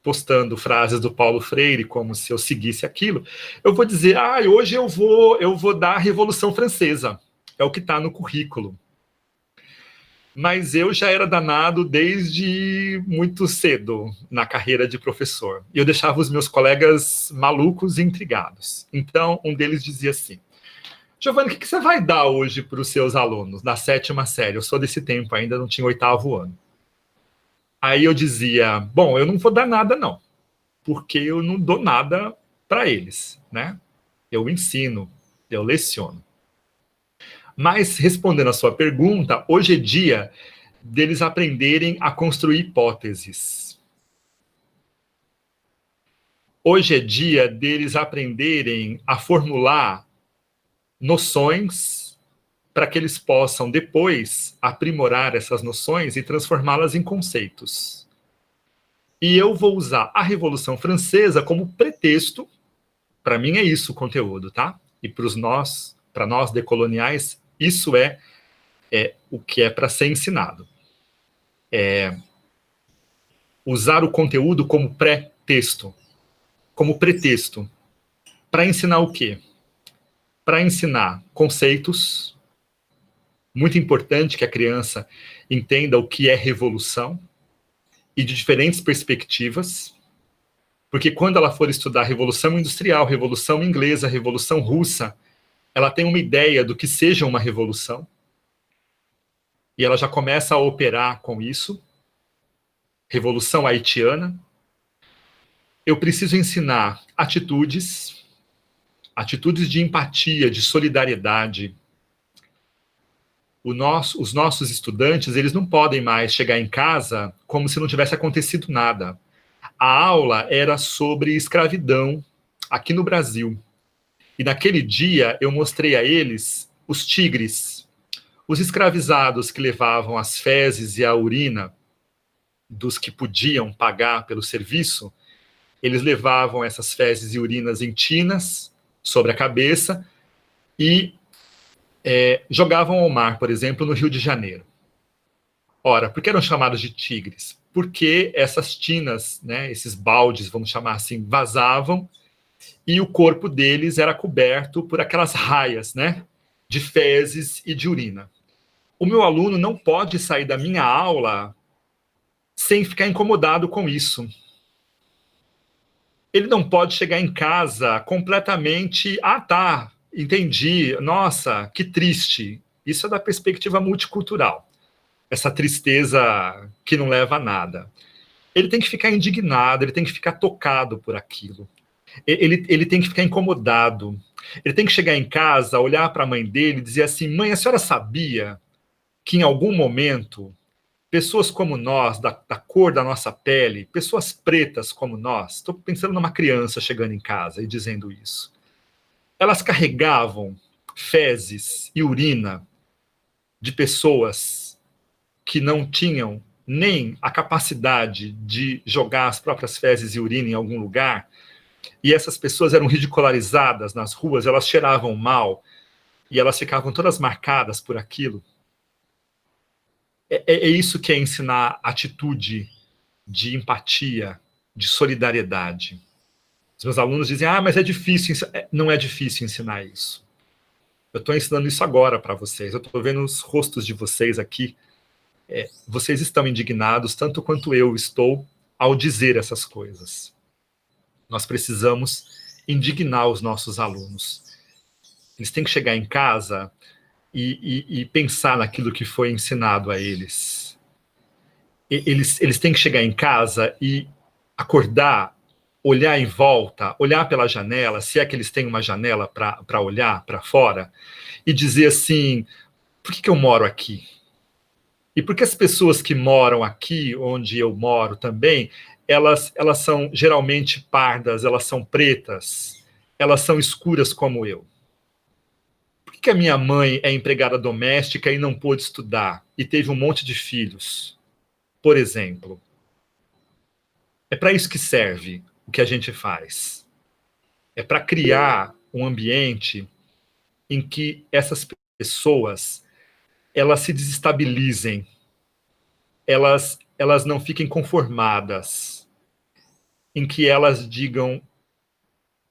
postando frases do Paulo Freire como se eu seguisse aquilo, eu vou dizer, hoje eu vou dar a Revolução Francesa. É o que está no currículo. Mas eu já era danado desde muito cedo na carreira de professor. E eu deixava os meus colegas malucos e intrigados. Então, um deles dizia assim: Giovanni, o que você vai dar hoje para os seus alunos na 7ª série? Eu sou desse tempo, ainda não tinha 8º ano. Aí eu dizia, bom, eu não vou dar nada, não. Porque eu não dou nada para eles, né? Eu ensino, eu leciono. Mas, respondendo a sua pergunta, hoje é dia deles aprenderem a construir hipóteses. Hoje é dia deles aprenderem a formular noções para que eles possam depois aprimorar essas noções e transformá-las em conceitos. E eu vou usar a Revolução Francesa como pretexto, para mim é isso o conteúdo, tá? E para nós decoloniais, isso é o que é para ser ensinado. Usar o conteúdo como pretexto para ensinar o quê? Para ensinar conceitos, muito importante que a criança entenda o que é revolução, e de diferentes perspectivas, Porque quando ela for estudar Revolução Industrial, Revolução Inglesa, Revolução Russa, ela tem uma ideia do que seja uma revolução, e ela já começa a operar com isso. Revolução Haitiana. Eu preciso ensinar atitudes de empatia, de solidariedade. Os nossos estudantes, eles não podem mais chegar em casa como se não tivesse acontecido nada. A aula era sobre escravidão aqui no Brasil. E naquele dia eu mostrei a eles os tigres, os escravizados que levavam as fezes e a urina dos que podiam pagar pelo serviço. Eles levavam essas fezes e urinas em tinas sobre a cabeça e jogavam ao mar, por exemplo, no Rio de Janeiro. Ora, por que eram chamados de tigres? Porque essas tinas, né, esses baldes, vamos chamar assim, vazavam, e o corpo deles era coberto por aquelas raias, né, de fezes e de urina. O meu aluno não pode sair da minha aula sem ficar incomodado com isso. Ele não pode chegar em casa completamente, tá, entendi, nossa, que triste. Isso é da perspectiva multicultural. Essa tristeza que não leva a nada. Ele tem que ficar indignado, ele tem que ficar tocado por aquilo. Ele tem que ficar incomodado. Ele tem que chegar em casa, olhar para a mãe dele e dizer assim: mãe, a senhora sabia que em algum momento pessoas como nós, da cor da nossa pele, pessoas pretas como nós, estou pensando numa criança chegando em casa e dizendo isso, elas carregavam fezes e urina de pessoas que não tinham nem a capacidade de jogar as próprias fezes e urina em algum lugar, e essas pessoas eram ridicularizadas nas ruas, elas cheiravam mal, e elas ficavam todas marcadas por aquilo. É isso que é ensinar atitude de empatia, de solidariedade. Os meus alunos dizem, mas é difícil. Não é difícil ensinar isso. Eu estou ensinando isso agora para vocês. Eu estou vendo os rostos de vocês aqui. Vocês estão indignados, tanto quanto eu estou, ao dizer essas coisas. Nós precisamos indignar os nossos alunos. Eles têm que chegar em casa e pensar naquilo que foi ensinado a eles. Eles têm que chegar em casa e acordar, olhar em volta, olhar pela janela, se é que eles têm uma janela para olhar para fora, e dizer assim, por que eu moro aqui? E por que as pessoas que moram aqui, onde eu moro também, elas são geralmente pardas, elas são pretas, elas são escuras como eu? Por que a minha mãe é empregada doméstica e não pôde estudar, e teve um monte de filhos, por exemplo? É para isso que serve o que a gente faz. É para criar um ambiente em que essas pessoas elas se desestabilizem, elas não fiquem conformadas, em que elas digam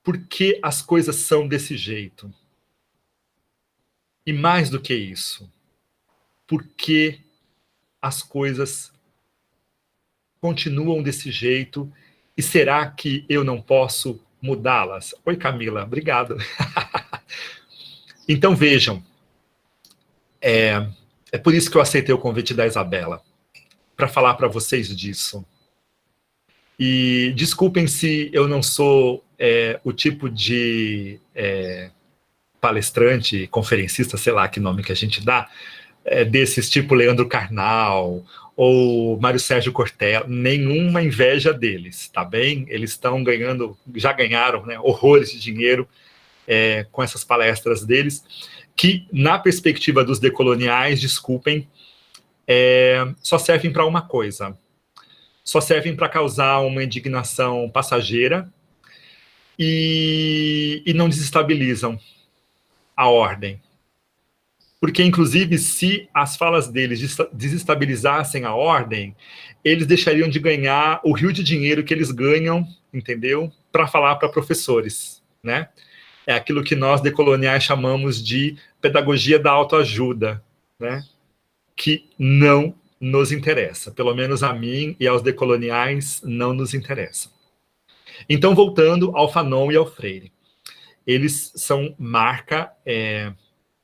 por que as coisas são desse jeito. E mais do que isso, por que as coisas continuam desse jeito e será que eu não posso mudá-las? Oi, Camila, obrigado. Então, vejam, é por isso que eu aceitei o convite da Isabela, para falar para vocês disso. E desculpem se eu não sou o tipo de palestrante, conferencista, sei lá que nome que a gente dá, desses tipo Leandro Carnal ou Mário Sérgio Cortella, nenhuma inveja deles, tá bem? Eles estão ganhando, já ganharam, né, horrores de dinheiro com essas palestras deles, que na perspectiva dos decoloniais, desculpem, só servem para uma coisa, só servem para causar uma indignação passageira e não desestabilizam a ordem. Porque, inclusive, se as falas deles desestabilizassem a ordem, eles deixariam de ganhar o rio de dinheiro que eles ganham, entendeu? Para falar para professores, né? É aquilo que nós, decoloniais, chamamos de pedagogia da autoajuda, né? Que não nos interessa. Pelo menos a mim e aos decoloniais não nos interessa. Então, voltando ao Fanon e ao Freire, eles são marca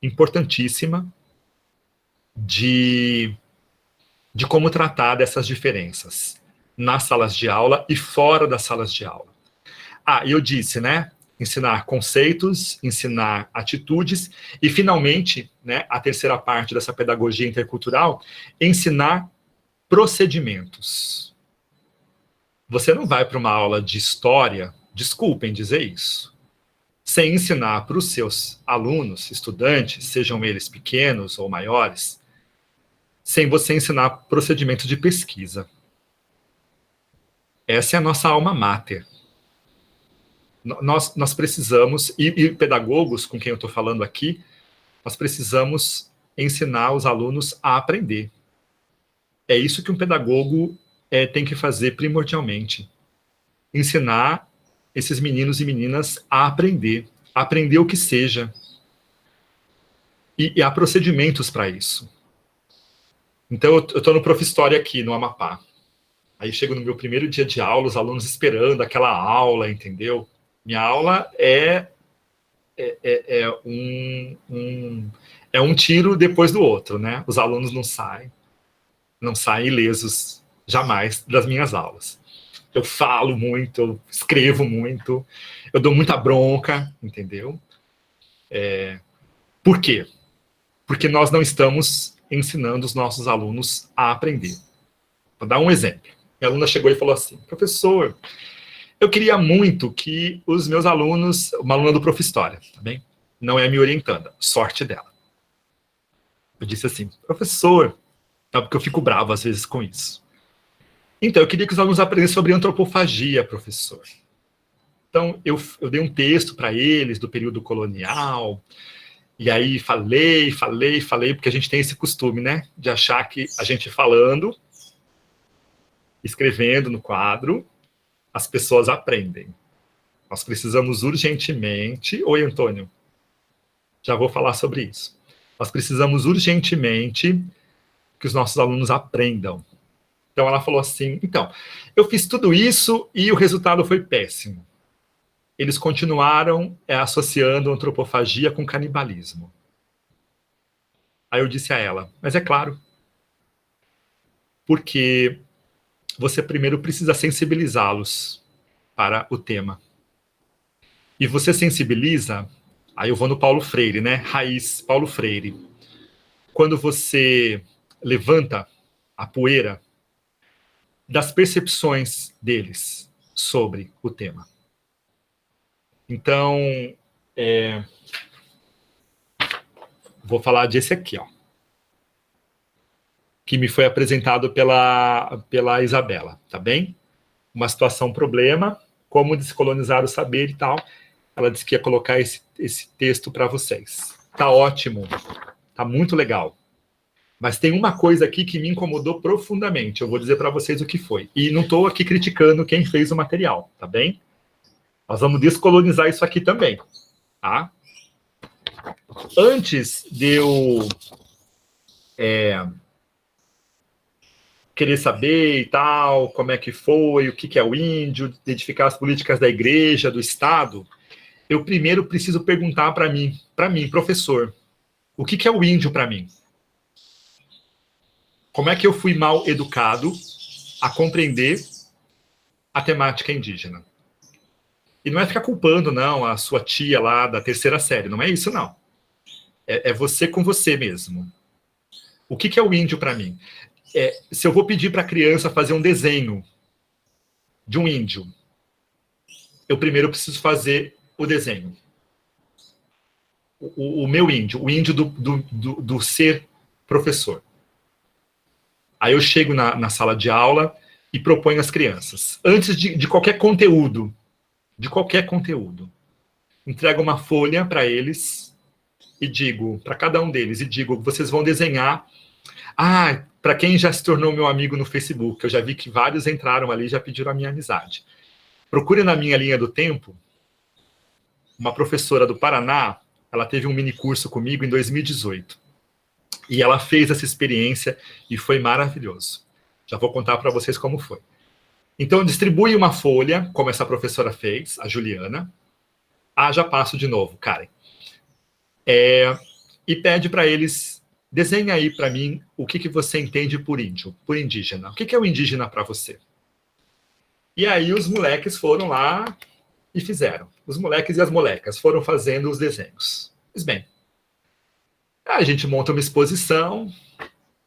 importantíssima de como tratar dessas diferenças nas salas de aula e fora das salas de aula. E eu disse, né? Ensinar conceitos, ensinar atitudes e, finalmente, né, a terceira parte dessa pedagogia intercultural, ensinar procedimentos. Você não vai para uma aula de história, desculpem dizer isso, sem ensinar para os seus alunos, estudantes, sejam eles pequenos ou maiores, sem você ensinar procedimentos de pesquisa. Essa é a nossa alma mater. Nós precisamos, e pedagogos com quem eu estou falando aqui, nós precisamos ensinar os alunos a aprender. É isso que um pedagogo tem que fazer primordialmente. Ensinar esses meninos e meninas a aprender o que seja. E há procedimentos para isso. Então, eu estou no Prof. História aqui, no Amapá. Aí chego no meu primeiro dia de aula, os alunos esperando aquela aula, entendeu? Minha aula é um tiro depois do outro, né? Os alunos não saem ilesos jamais das minhas aulas. Eu falo muito, eu escrevo muito, eu dou muita bronca, entendeu? Por quê? Porque nós não estamos ensinando os nossos alunos a aprender. Vou dar um exemplo. Minha aluna chegou e falou assim: professor, eu queria muito que os meus alunos, uma aluna do Prof. História, tá bem? Não é me orientando, sorte dela. Eu disse assim: professor, porque eu fico bravo às vezes com isso. Então, eu queria que os alunos aprendessem sobre antropofagia, professor. Então, eu dei um texto para eles do período colonial, e aí falei, porque a gente tem esse costume, né? De achar que a gente falando, escrevendo no quadro, as pessoas aprendem. Nós precisamos urgentemente... Oi, Antônio. Já vou falar sobre isso. Nós precisamos urgentemente que os nossos alunos aprendam. Então, ela falou assim, então, eu fiz tudo isso e o resultado foi péssimo. Eles continuaram associando antropofagia com canibalismo. Aí eu disse a ela, mas é claro, porque você primeiro precisa sensibilizá-los para o tema. E você sensibiliza, aí eu vou no Paulo Freire, né? Raiz, Paulo Freire. Quando você levanta a poeira das percepções deles sobre o tema. Então, vou falar desse aqui, ó, que me foi apresentado pela Isabela, tá bem? Uma situação, problema, como descolonizar o saber e tal. Ela disse que ia colocar esse texto para vocês. Tá ótimo, tá muito legal. Mas tem uma coisa aqui que me incomodou profundamente. Eu vou dizer para vocês o que foi. E não estou aqui criticando quem fez o material, tá bem? Nós vamos descolonizar isso aqui também, tá? Antes de eu querer saber e tal, como é que foi, o que é o índio, identificar as políticas da igreja, do Estado, eu primeiro preciso perguntar para mim, professor, o que é o índio para mim? Como é que eu fui mal educado a compreender a temática indígena? E não é ficar culpando, não, a sua tia lá da terceira série, não é isso, não. É você com você mesmo. O que é o índio para mim? Se eu vou pedir para a criança fazer um desenho de um índio, eu primeiro preciso fazer o desenho. O meu índio, o índio do ser professor. Aí eu chego na sala de aula e proponho às crianças, antes de qualquer conteúdo, entrego uma folha para eles e digo, para cada um deles, vocês vão desenhar. Para quem já se tornou meu amigo no Facebook, eu já vi que vários entraram ali e já pediram a minha amizade. Procure na minha linha do tempo, uma professora do Paraná, ela teve um mini curso comigo em 2018. E ela fez essa experiência e foi maravilhoso. Já vou contar para vocês como foi. Então, distribui uma folha, como essa professora fez, a Juliana. Já passo de novo, Karen. E pede para eles, desenha aí para mim o que você entende por índio, por indígena. O que é o indígena para você? E aí os moleques foram lá e fizeram. Os moleques e as molecas foram fazendo os desenhos. Pois bem, a gente monta uma exposição,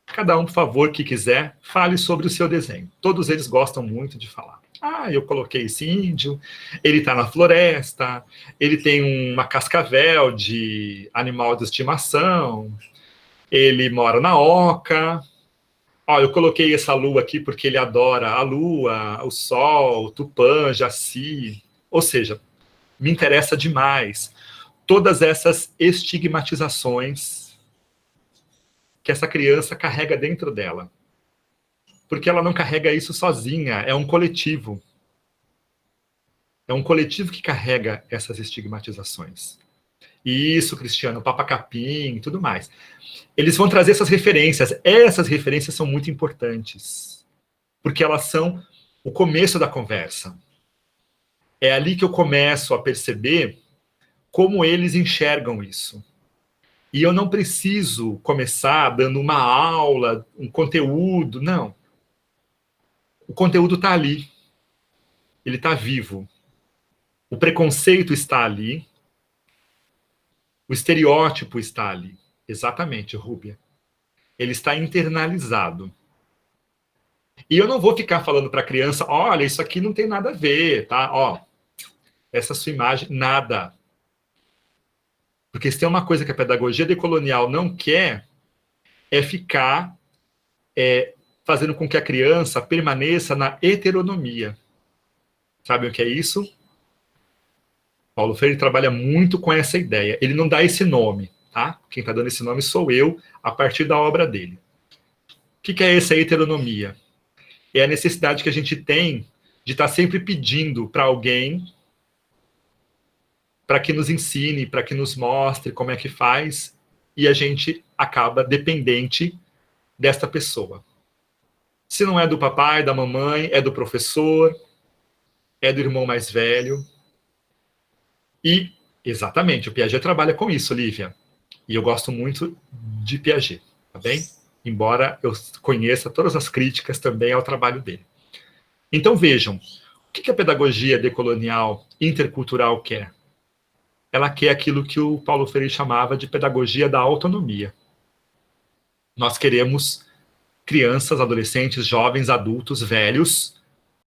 cada um, por favor, que quiser, fale sobre o seu desenho. Todos eles gostam muito de falar. Eu coloquei esse índio, ele está na floresta, ele tem uma cascavel de animal de estimação, ele mora na oca. Eu coloquei essa lua aqui porque ele adora a lua, o sol, o tupã, jaci. Ou seja, me interessa demais todas essas estigmatizações que essa criança carrega dentro dela. Porque ela não carrega isso sozinha, é um coletivo. É um coletivo que carrega essas estigmatizações. Isso, Cristiano, Papa Capim e tudo mais. Eles vão trazer essas referências. Essas referências são muito importantes, porque elas são o começo da conversa. É ali que eu começo a perceber como eles enxergam isso. E eu não preciso começar dando uma aula, um conteúdo, não. O conteúdo está ali. Ele está vivo. O preconceito está ali. O estereótipo está ali. Exatamente, Rúbia. Ele está internalizado. E eu não vou ficar falando para a criança, olha, isso aqui não tem nada a ver, tá? Essa sua imagem, nada. Porque se tem uma coisa que a pedagogia decolonial não quer, é ficar fazendo com que a criança permaneça na heteronomia. Sabe o que é isso? Paulo Freire trabalha muito com essa ideia. Ele não dá esse nome, tá? Quem está dando esse nome sou eu, a partir da obra dele. O que é essa heteronomia? É a necessidade que a gente tem de estar sempre pedindo para alguém para que nos ensine, para que nos mostre como é que faz, e a gente acaba dependente desta pessoa. Se não é do papai, da mamãe, é do professor, é do irmão mais velho. E, exatamente, o Piaget trabalha com isso, Lívia. E eu gosto muito de Piaget, tá bem? Embora eu conheça todas as críticas também ao trabalho dele. Então, vejam, o que a pedagogia decolonial intercultural quer? Ela quer aquilo que o Paulo Freire chamava de pedagogia da autonomia. Nós queremos crianças, adolescentes, jovens, adultos, velhos,